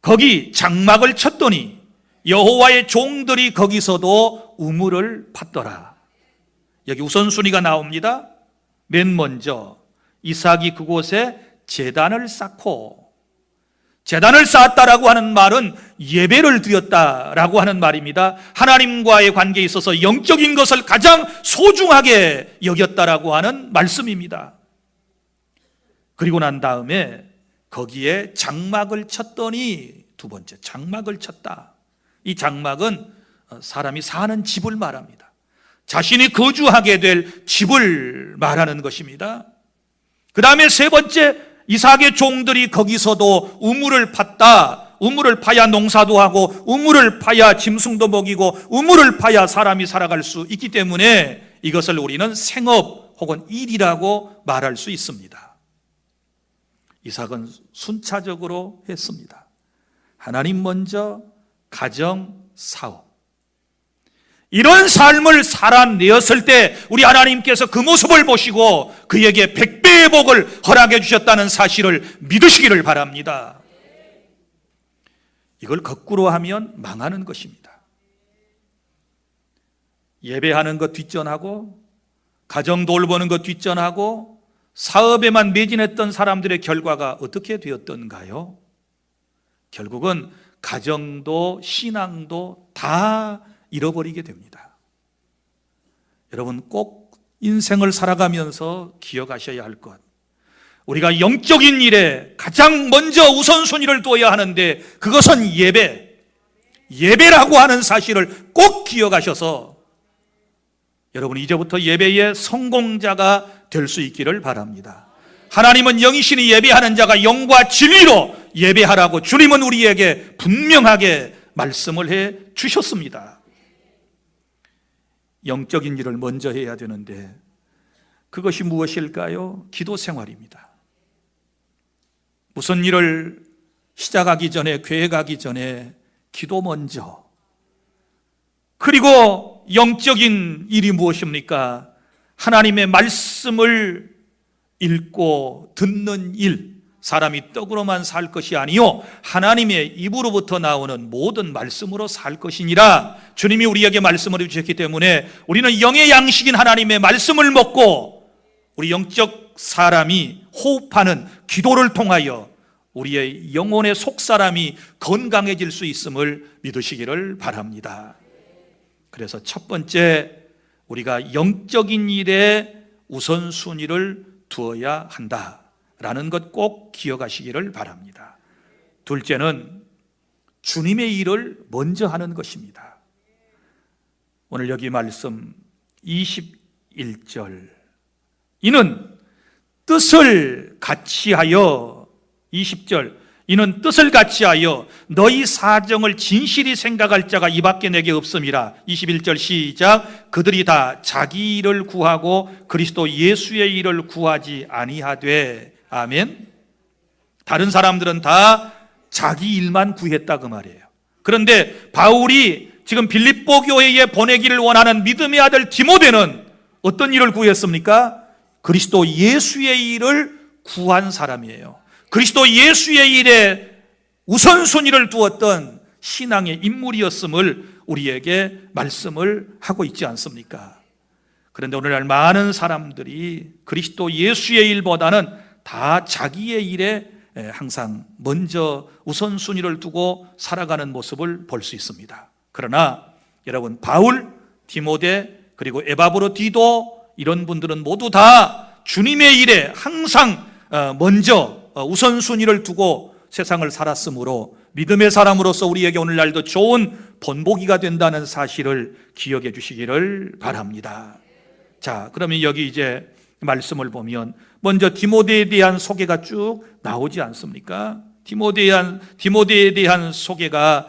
거기 장막을 쳤더니 여호와의 종들이 거기서도 우물을 팠더라. 여기 우선순위가 나옵니다. 맨 먼저 이삭이 그곳에 제단을 쌓고, 제단을 쌓았다라고 하는 말은 예배를 드렸다라고 하는 말입니다. 하나님과의 관계에 있어서 영적인 것을 가장 소중하게 여겼다라고 하는 말씀입니다. 그리고 난 다음에 거기에 장막을 쳤더니, 두 번째, 장막을 쳤다. 이 장막은 사람이 사는 집을 말합니다. 자신이 거주하게 될 집을 말하는 것입니다. 그 다음에 세 번째, 이삭의 종들이 거기서도 우물을 팠다. 우물을 파야 농사도 하고, 우물을 파야 짐승도 먹이고, 우물을 파야 사람이 살아갈 수 있기 때문에 이것을 우리는 생업 혹은 일이라고 말할 수 있습니다. 이삭은 순차적으로 했습니다. 하나님 먼저, 가정, 사업. 이런 삶을 살아내었을 때 우리 하나님께서 그 모습을 보시고 그에게 100배의 복을 허락해 주셨다는 사실을 믿으시기를 바랍니다. 이걸 거꾸로 하면 망하는 것입니다. 예배하는 것 뒷전하고, 가정 돌보는 것 뒷전하고, 사업에만 매진했던 사람들의 결과가 어떻게 되었던가요? 결국은 가정도 신앙도 다 잃어버리게 됩니다. 여러분, 꼭 인생을 살아가면서 기억하셔야 할 것, 우리가 영적인 일에 가장 먼저 우선순위를 두어야 하는데 그것은 예배라고 하는 사실을 꼭 기억하셔서 여러분 이제부터 예배의 성공자가 될 수 있기를 바랍니다. 하나님은 영이시니 예배하는 자가 영과 진리로 예배하라고 주님은 우리에게 분명하게 말씀을 해 주셨습니다. 영적인 일을 먼저 해야 되는데 그것이 무엇일까요? 기도 생활입니다. 무슨 일을 시작하기 전에, 계획하기 전에 기도 먼저. 그리고 영적인 일이 무엇입니까? 하나님의 말씀을 읽고 듣는 일. 사람이 떡으로만 살 것이 아니요 하나님의 입으로부터 나오는 모든 말씀으로 살 것이니라. 주님이 우리에게 말씀을 주셨기 때문에 우리는 영의 양식인 하나님의 말씀을 먹고 우리 영적 사람이 호흡하는 기도를 통하여 우리의 영혼의 속사람이 건강해질 수 있음을 믿으시기를 바랍니다. 그래서 첫 번째, 우리가 영적인 일에 우선순위를 두어야 한다라는 것 꼭 기억하시기를 바랍니다. 둘째는 주님의 일을 먼저 하는 것입니다. 오늘 여기 말씀 21절, 이는 뜻을 같이하여, 20절, 이는 뜻을 같이하여 너희 사정을 진실히 생각할 자가 이밖에 내게 없음이라. 21절 시작. 그들이 다 자기 일을 구하고 그리스도 예수의 일을 구하지 아니하되. 아멘. 다른 사람들은 다 자기 일만 구했다 그 말이에요. 그런데 바울이 지금 빌립보 교회에 보내기를 원하는 믿음의 아들 디모데는 어떤 일을 구했습니까? 그리스도 예수의 일을 구한 사람이에요. 그리스도 예수의 일에 우선순위를 두었던 신앙의 인물이었음을 우리에게 말씀을 하고 있지 않습니까? 그런데 오늘날 많은 사람들이 그리스도 예수의 일보다는 다 자기의 일에 항상 먼저 우선순위를 두고 살아가는 모습을 볼 수 있습니다. 그러나 여러분, 바울, 디모데, 그리고 에바브로디도, 이런 분들은 모두 다 주님의 일에 항상 먼저 우선순위를 두고 세상을 살았으므로 믿음의 사람으로서 우리에게 오늘날도 좋은 본보기가 된다는 사실을 기억해 주시기를 바랍니다. 자, 그러면 여기 이제 말씀을 보면 먼저 디모데에 대한 소개가 쭉 나오지 않습니까? 디모데에 대한 소개가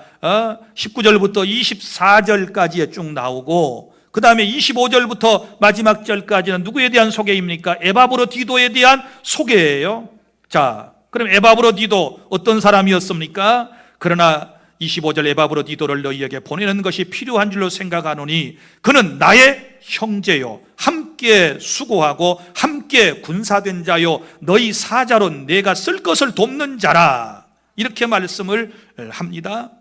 19절부터 24절까지에 쭉 나오고, 그 다음에 25절부터 마지막 절까지는 누구에 대한 소개입니까? 에바브로디도에 대한 소개예요. 자, 그럼 에바브로디도 어떤 사람이었습니까? 그러나 25절 에바브로디도를 너희에게 보내는 것이 필요한 줄로 생각하노니 그는 나의 형제요, 함께 수고하고 함께 군사된 자요, 너희 사자로 내가 쓸 것을 돕는 자라, 이렇게 말씀을 합니다.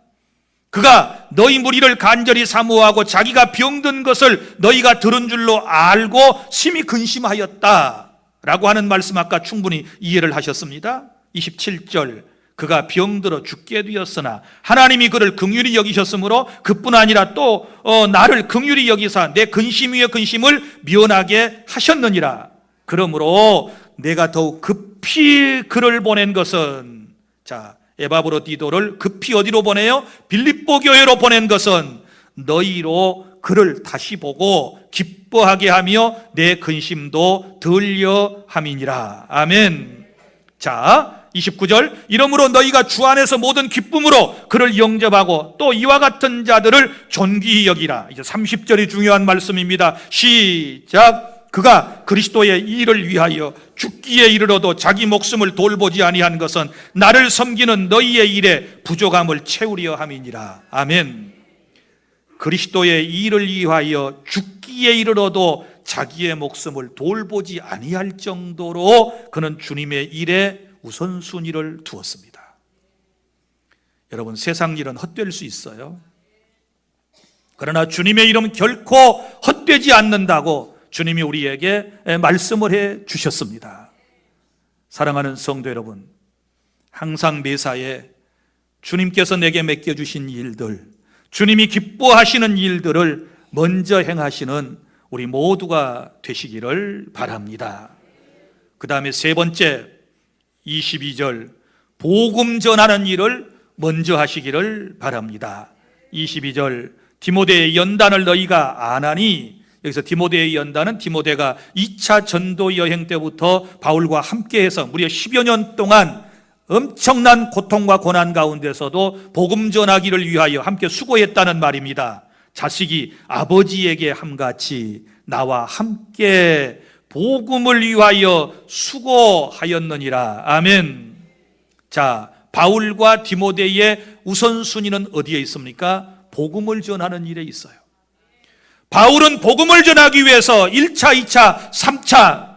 그가 너희 무리를 간절히 사모하고 자기가 병든 것을 너희가 들은 줄로 알고 심히 근심하였다 라고 하는 말씀 아까 충분히 이해를 하셨습니다. 27절, 그가 병들어 죽게 되었으나 하나님이 그를 긍휼히 여기셨으므로 그뿐 아니라 또 나를 긍휼히 여기사 내 근심 위에 근심을 면하게 하셨느니라. 그러므로 내가 더욱 급히 그를 보낸 것은, 자, 에바브로디도를 급히 어디로 보내요? 빌립보 교회로 보낸 것은 너희로 그를 다시 보고 기뻐하게 하며 내 근심도 들려 함이니라. 아멘. 자, 29절, 이러므로 너희가 주 안에서 모든 기쁨으로 그를 영접하고 또 이와 같은 자들을 존귀히 여기라. 이제 30절이 중요한 말씀입니다. 시작. 그가 그리스도의 일을 위하여 죽기에 이르러도 자기 목숨을 돌보지 아니한 것은 나를 섬기는 너희의 일에 부족함을 채우려 함이니라. 아멘. 그리스도의 일을 위하여 죽기에 이르러도 자기의 목숨을 돌보지 아니할 정도로 그는 주님의 일에 우선순위를 두었습니다. 여러분, 세상 일은 헛될 수 있어요. 그러나 주님의 이름은 결코 헛되지 않는다고 주님이 우리에게 말씀을 해 주셨습니다. 사랑하는 성도 여러분, 항상 매사에 주님께서 내게 맡겨주신 일들, 주님이 기뻐하시는 일들을 먼저 행하시는 우리 모두가 되시기를 바랍니다. 그 다음에 세 번째, 22절, 복음 전하는 일을 먼저 하시기를 바랍니다. 22절, 디모데의 연단을 너희가 아나니, 여기서 디모데의 연단은 디모데가 2차 전도 여행 때부터 바울과 함께해서 무려 10여 년 동안 엄청난 고통과 고난 가운데서도 복음 전하기를 위하여 함께 수고했다는 말입니다. 자식이 아버지에게 함같이 나와 함께 복음을 위하여 수고하였느니라. 아멘. 자, 바울과 디모데의 우선순위는 어디에 있습니까? 복음을 전하는 일에 있어요. 바울은 복음을 전하기 위해서 1차, 2차, 3차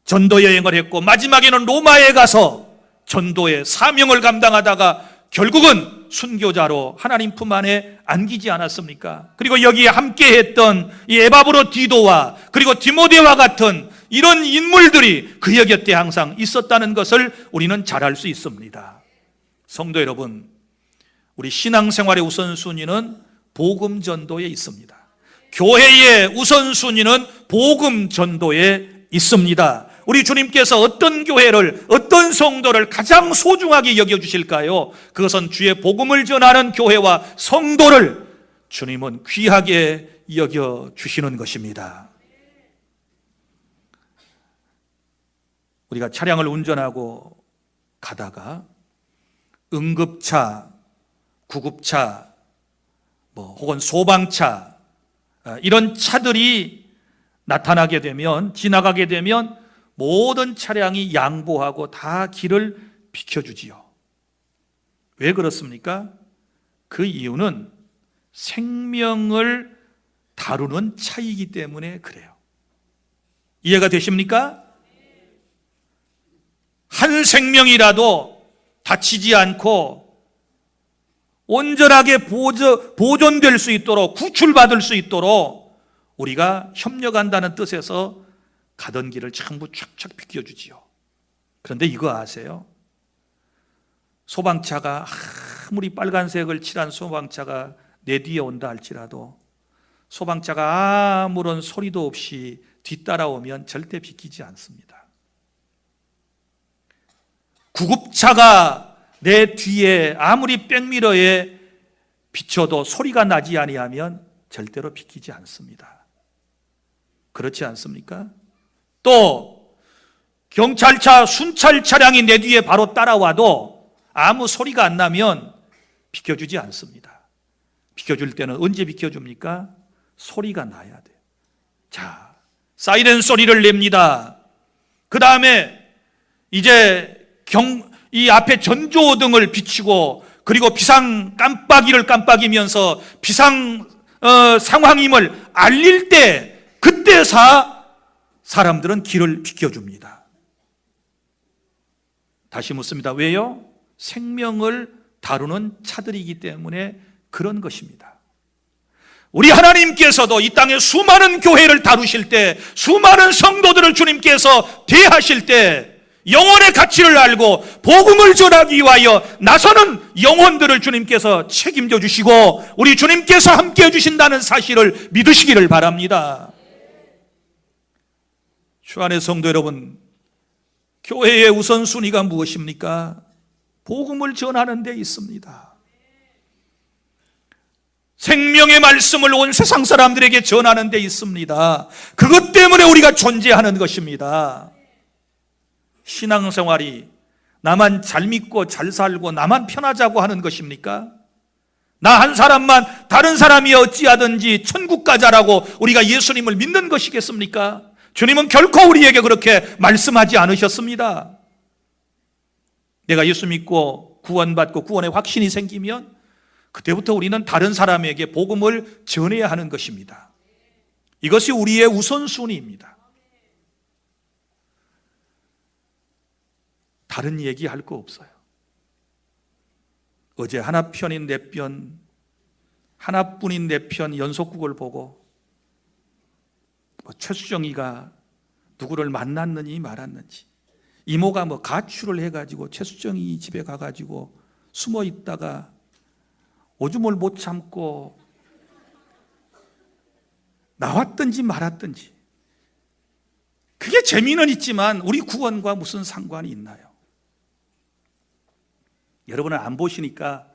전도 여행을 했고 마지막에는 로마에 가서 전도의 사명을 감당하다가 결국은 순교자로 하나님 품 안에 안기지 않았습니까? 그리고 여기에 함께했던 이 에바브로디도와 그리고 디모데와 같은 이런 인물들이 그의 곁에 항상 있었다는 것을 우리는 잘 알 수 있습니다. 성도 여러분, 우리 신앙생활의 우선순위는 복음 전도에 있습니다. 교회의 우선순위는 복음 전도에 있습니다. 우리 주님께서 어떤 교회를, 어떤 성도를 가장 소중하게 여겨주실까요? 그것은 주의 복음을 전하는 교회와 성도를 주님은 귀하게 여겨주시는 것입니다. 우리가 차량을 운전하고 가다가 응급차, 구급차, 혹은 소방차, 이런 차들이 나타나게 되면, 지나가게 되면 모든 차량이 양보하고 다 길을 비켜주지요. 왜 그렇습니까? 그 이유는 생명을 다루는 차이기 때문에 그래요. 이해가 되십니까? 한 생명이라도 다치지 않고 온전하게 보존될 수 있도록, 구출받을 수 있도록 우리가 협력한다는 뜻에서 가던 길을 전부 촥촥 비켜주지요. 그런데 이거 아세요? 소방차가 아무리 빨간색을 칠한 소방차가 내 뒤에 온다 할지라도 소방차가 아무런 소리도 없이 뒤따라오면 절대 비키지 않습니다. 구급차가 내 뒤에 아무리 백미러에 비춰도 소리가 나지 아니하면 절대로 비키지 않습니다. 그렇지 않습니까? 또 경찰차, 순찰 차량이 내 뒤에 바로 따라와도 아무 소리가 안 나면 비켜주지 않습니다. 비켜줄 때는 언제 비켜줍니까? 소리가 나야 돼요. 자, 사이렌 소리를 냅니다. 그 다음에 이제 이 앞에 전조등을 비추고, 그리고 비상 깜빡이를 깜빡이면서 비상 상황임을 알릴 때, 그때 사람들은 길을 비켜줍니다. 다시 묻습니다. 왜요? 생명을 다루는 차들이기 때문에 그런 것입니다. 우리 하나님께서도 이 땅에 수많은 교회를 다루실 때, 수많은 성도들을 주님께서 대하실 때, 영혼의 가치를 알고 복음을 전하기 위하여 나서는 영혼들을 주님께서 책임져 주시고 우리 주님께서 함께해 주신다는 사실을 믿으시기를 바랍니다. 주 안의 성도 여러분, 교회의 우선순위가 무엇입니까? 복음을 전하는 데 있습니다. 생명의 말씀을 온 세상 사람들에게 전하는 데 있습니다. 그것 때문에 우리가 존재하는 것입니다. 신앙생활이 나만 잘 믿고 잘 살고 나만 편하자고 하는 것입니까? 나 한 사람만 다른 사람이 어찌하든지 천국 가자라고 우리가 예수님을 믿는 것이겠습니까? 주님은 결코 우리에게 그렇게 말씀하지 않으셨습니다. 내가 예수 믿고 구원받고 구원의 확신이 생기면 그때부터 우리는 다른 사람에게 복음을 전해야 하는 것입니다. 이것이 우리의 우선순위입니다. 다른 얘기할 거 없어요. 어제 하나뿐인 내 편 연속극을 보고 최수정이가 누구를 만났느니 말았는지, 이모가 가출을 해가지고 최수정이 집에 가가지고 숨어 있다가 오줌을 못 참고 나왔든지 말았든지, 그게 재미는 있지만 우리 구원과 무슨 상관이 있나요? 여러분은 안 보시니까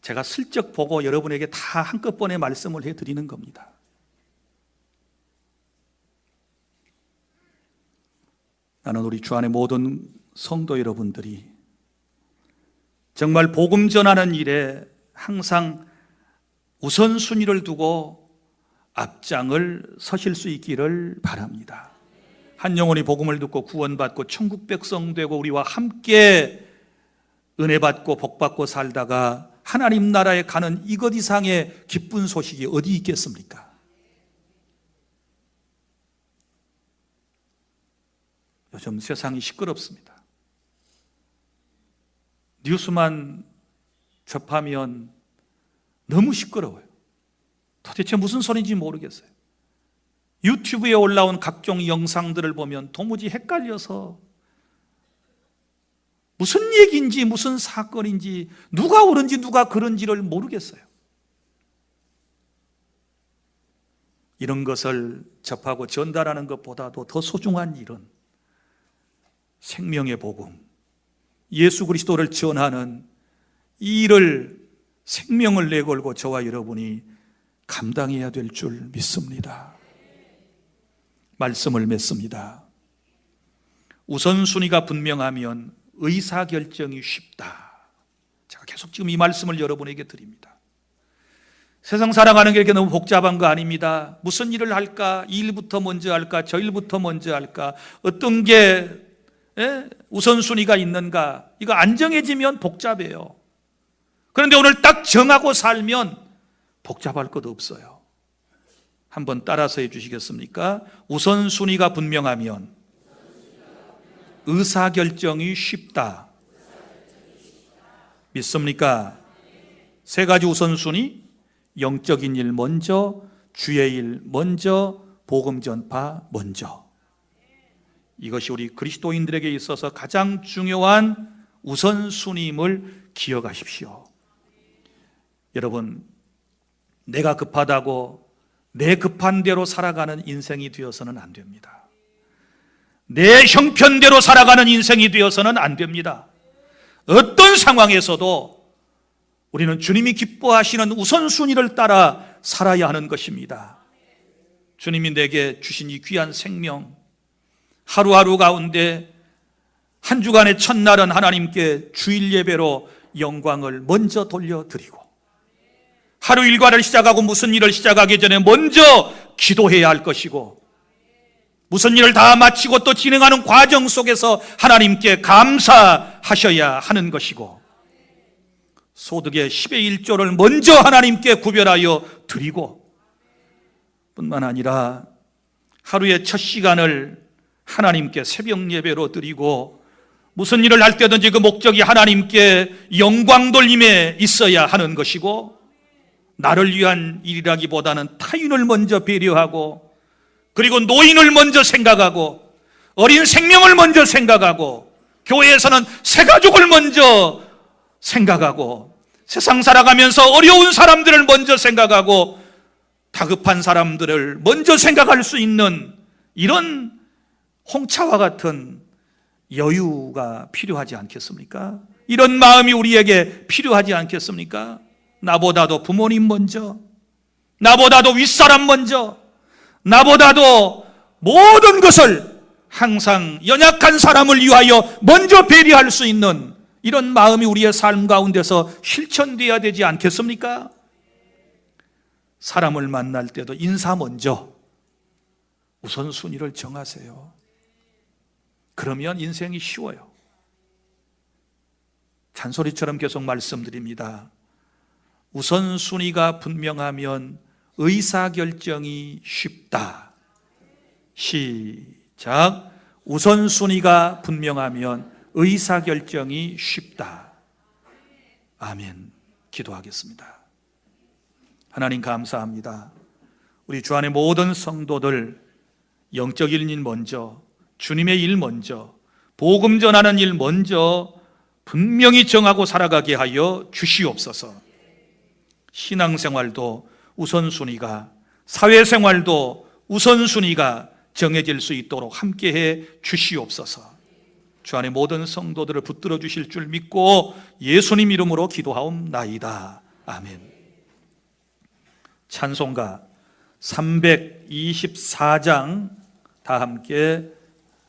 제가 슬쩍 보고 여러분에게 다 한꺼번에 말씀을 해드리는 겁니다. 나는 우리 주 안의 모든 성도 여러분들이 정말 복음 전하는 일에 항상 우선순위를 두고 앞장을 서실 수 있기를 바랍니다. 한 영혼이 복음을 듣고 구원받고 천국 백성 되고 우리와 함께 은혜 받고 복 받고 살다가 하나님 나라에 가는 이것 이상의 기쁜 소식이 어디 있겠습니까? 요즘 세상이 시끄럽습니다. 뉴스만 접하면 너무 시끄러워요. 도대체 무슨 소리인지 모르겠어요. 유튜브에 올라온 각종 영상들을 보면 도무지 헷갈려서 무슨 얘기인지 무슨 사건인지 누가 옳은지 누가 그른지를 모르겠어요. 이런 것을 접하고 전달하는 것보다도 더 소중한 일은 생명의 복음, 예수 그리스도를 전하는 이 일을 생명을 내걸고 저와 여러분이 감당해야 될 줄 믿습니다. 말씀을 맺습니다. 우선순위가 분명하면 의사결정이 쉽다. 제가 계속 지금 이 말씀을 여러분에게 드립니다. 세상 살아가는 게 이렇게 너무 복잡한 거 아닙니다. 무슨 일을 할까? 이 일부터 먼저 할까? 저 일부터 먼저 할까? 어떤 게 우선순위가 있는가? 이거 안 정해지면 복잡해요. 그런데 오늘 딱 정하고 살면 복잡할 것 없어요. 한번 따라서 해 주시겠습니까? 우선순위가 분명하면 의사결정이 쉽다. 믿습니까? 세 가지 우선순위, 영적인 일 먼저, 주의 일 먼저, 복음 전파 먼저. 이것이 우리 그리스도인들에게 있어서 가장 중요한 우선순위임을 기억하십시오. 여러분, 내가 급하다고 내 급한 대로 살아가는 인생이 되어서는 안 됩니다. 내 형편대로 살아가는 인생이 되어서는 안 됩니다. 어떤 상황에서도 우리는 주님이 기뻐하시는 우선순위를 따라 살아야 하는 것입니다. 주님이 내게 주신 이 귀한 생명, 하루하루 가운데 한 주간의 첫날은 하나님께 주일 예배로 영광을 먼저 돌려드리고, 하루 일과를 시작하고 무슨 일을 시작하기 전에 먼저 기도해야 할 것이고, 무슨 일을 다 마치고 또 진행하는 과정 속에서 하나님께 감사하셔야 하는 것이고, 소득의 10의 1조를 먼저 하나님께 구별하여 드리고, 뿐만 아니라 하루의 첫 시간을 하나님께 새벽 예배로 드리고, 무슨 일을 할 때든지 그 목적이 하나님께 영광 돌림에 있어야 하는 것이고, 나를 위한 일이라기보다는 타인을 먼저 배려하고, 그리고 노인을 먼저 생각하고, 어린 생명을 먼저 생각하고, 교회에서는 새가족을 먼저 생각하고, 세상 살아가면서 어려운 사람들을 먼저 생각하고, 다급한 사람들을 먼저 생각할 수 있는 이런 홍차와 같은 여유가 필요하지 않겠습니까? 이런 마음이 우리에게 필요하지 않겠습니까? 나보다도 부모님 먼저, 나보다도 윗사람 먼저, 나보다도 모든 것을 항상 연약한 사람을 위하여 먼저 배려할 수 있는 이런 마음이 우리의 삶 가운데서 실천되어야 되지 않겠습니까? 사람을 만날 때도 인사 먼저, 우선순위를 정하세요. 그러면 인생이 쉬워요. 잔소리처럼 계속 말씀드립니다. 우선순위가 분명하면 의사결정이 쉽다. 시작. 우선순위가 분명하면 의사결정이 쉽다. 아멘. 기도하겠습니다. 하나님 감사합니다. 우리 주 안의 모든 성도들 영적인 일 먼저, 주님의 일 먼저, 복음 전하는 일 먼저 분명히 정하고 살아가게 하여 주시옵소서. 신앙생활도 우선순위가, 사회생활도 우선순위가 정해질 수 있도록 함께해 주시옵소서. 주 안에 모든 성도들을 붙들어 주실 줄 믿고 예수님 이름으로 기도하옵나이다. 아멘. 찬송가 324장 다 함께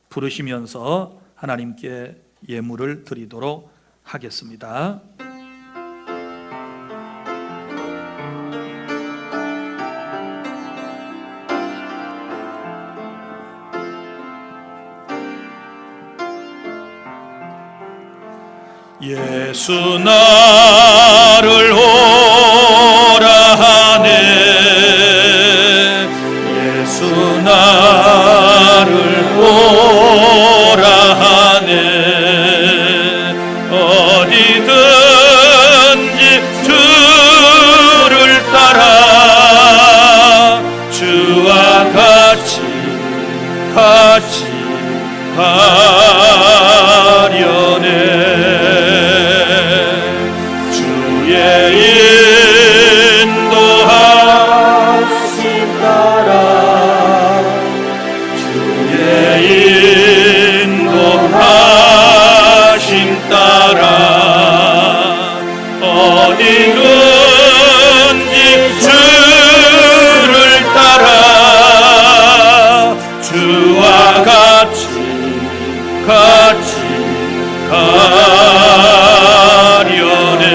부르시면서 하나님께 예물을 드리도록 하겠습니다. 예수 나를 오라 하네. 예수 나를 오라 하네. 어디든지 주를 따라 주와 같이 가려네. 주의 인도하심 따라 주의 인도하심 따라 어디든지 주를 따라 주와 같이 가려네.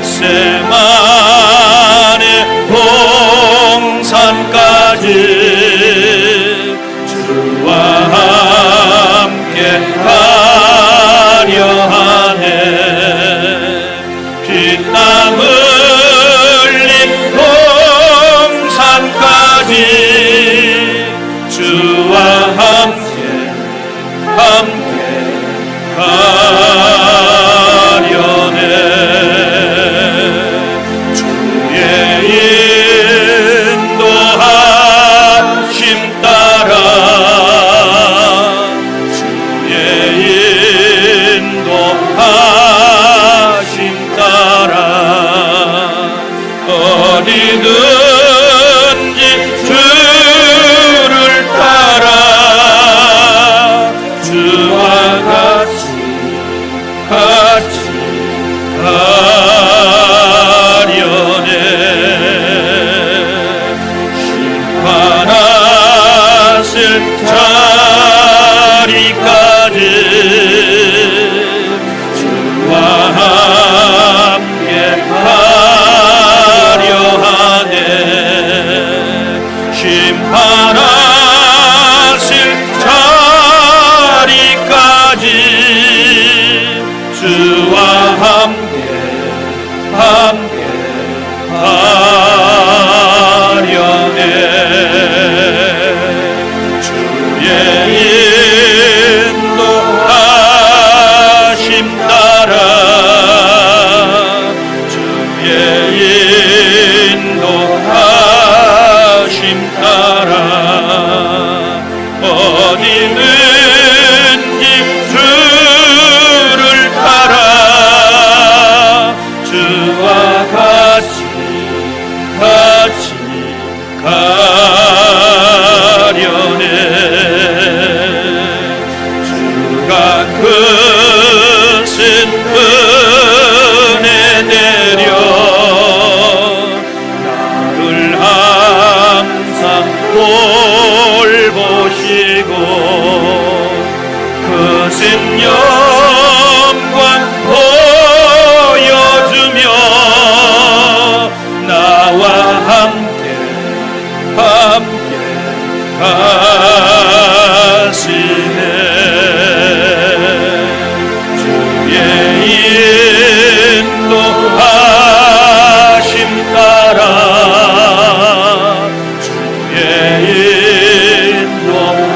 겟세마네 동산까지 주와 함께 가려 하네. 피땀 흘린 동산까지 주와 함께 가려네. 주의 인도하심 따라 주의 인도하심 따라 어디 자리까지 주와 함께 하려 하네. 심판하실 자리까지 주와 함께 하려네. 주의 인도하심 따라 주의 인도하심 따라 어디든지 주를 따라 주와 같이 가려네. 주가 크신 은혜 내려 나를 항상 돌보시고 크신 영광 보여주며 나와 함께 가시네. 주의 인도하심 따라 주의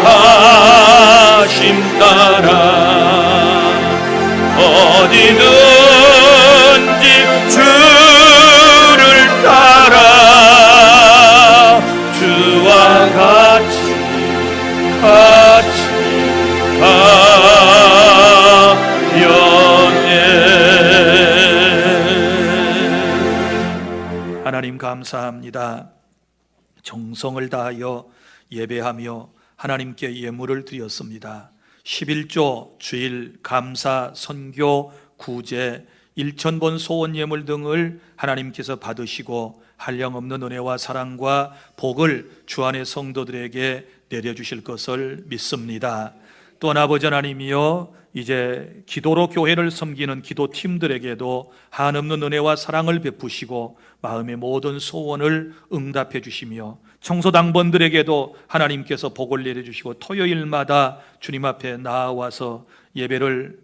인도하심 따라 어디든지 주를 따라 주와 같이 가려네. 하나님 감사합니다. 정성을 다하여 예배하며 하나님께 예물을 드렸습니다. 11조, 주일, 감사, 선교, 구제, 1,000번 소원 예물 등을 하나님께서 받으시고 한량없는 은혜와 사랑과 복을 주 안의 성도들에게 내려주실 것을 믿습니다. 또한 아버지 하나님이여, 이제 기도로 교회를 섬기는 기도팀들에게도 한없는 은혜와 사랑을 베푸시고 마음의 모든 소원을 응답해 주시며 청소당번들에게도 하나님께서 복을 내려주시고 토요일마다 주님 앞에 나와서 예배를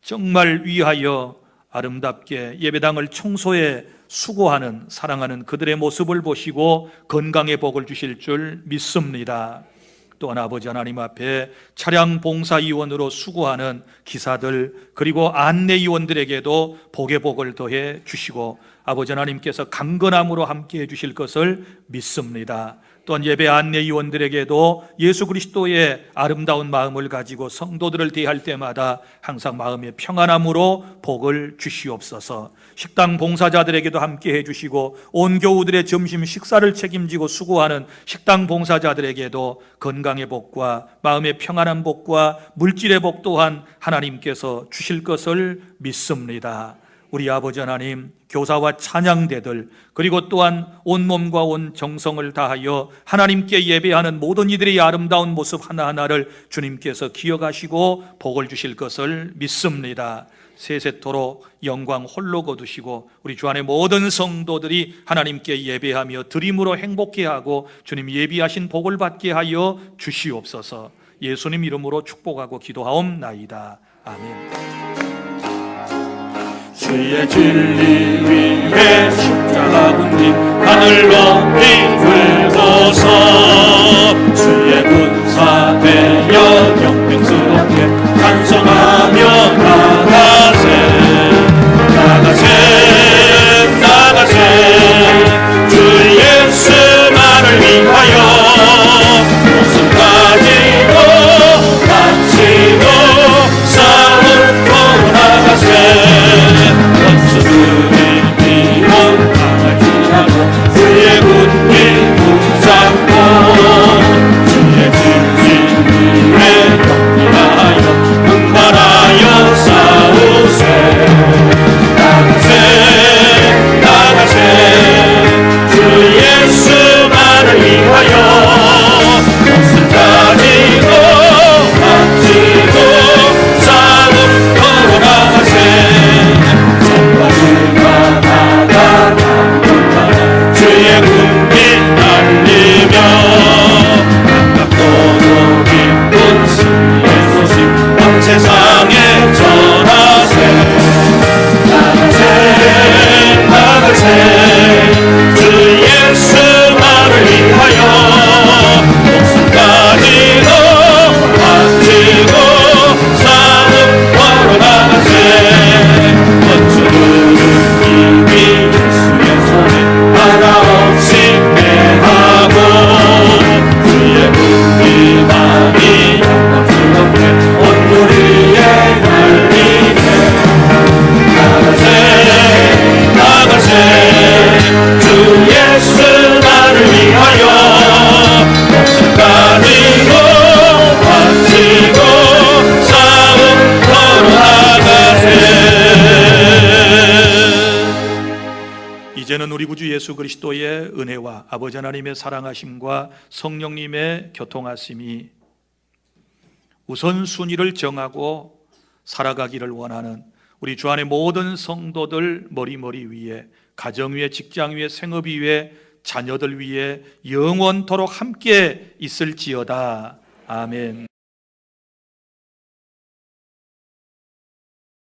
정말 위하여 아름답게 예배당을 청소해 수고하는 사랑하는 그들의 모습을 보시고 건강의 복을 주실 줄 믿습니다. 또한 아버지 하나님 앞에 차량 봉사위원으로 수고하는 기사들 그리고 안내위원들에게도 복의 복을 더해 주시고 아버지 하나님께서 강건함으로 함께해 주실 것을 믿습니다. 또한 예배 안내위원들에게도 예수 그리스도의 아름다운 마음을 가지고 성도들을 대할 때마다 항상 마음의 평안함으로 복을 주시옵소서. 식당 봉사자들에게도 함께해 주시고 온 교우들의 점심 식사를 책임지고 수고하는 식당 봉사자들에게도 건강의 복과 마음의 평안한 복과 물질의 복 또한 하나님께서 주실 것을 믿습니다. 우리 아버지 하나님, 교사와 찬양대들 그리고 또한 온몸과 온 정성을 다하여 하나님께 예배하는 모든 이들의 아름다운 모습 하나하나를 주님께서 기억하시고 복을 주실 것을 믿습니다. 세세토록 영광 홀로 거두시고 우리 주 안의 모든 성도들이 하나님께 예배하며 드림으로 행복해하고 주님 예비하신 복을 받게 하여 주시옵소서. 예수님 이름으로 축복하고 기도하옵나이다. 아멘. 주의 진리 위에 십자가 군님 하늘 높이 들고서 주의 군사 되어 영광스럽게 찬송하며 나가세 주 예수 나를 위하여 목숨 가지고 바치고 싸우고 나가세 원수들이 미워하지라고 주의 군대 붙잡고 주의 진리 희망이 영광스럽게 온누리에 날리네. 나가세 주 예수 나를 위하여 목숨 가지고 바치고 싸움 걸어나가세. 이제는 우리 구주 예수 그리스도의 은혜와 아버지 하나님의 사랑하심과 성령님의 교통하심이 우선순위를 정하고 살아가기를 원하는 우리 주 안의 모든 성도들 머리 위에, 가정 위에, 직장 위에, 생업 위에, 자녀들 위에 영원토록 함께 있을지어다. 아멘.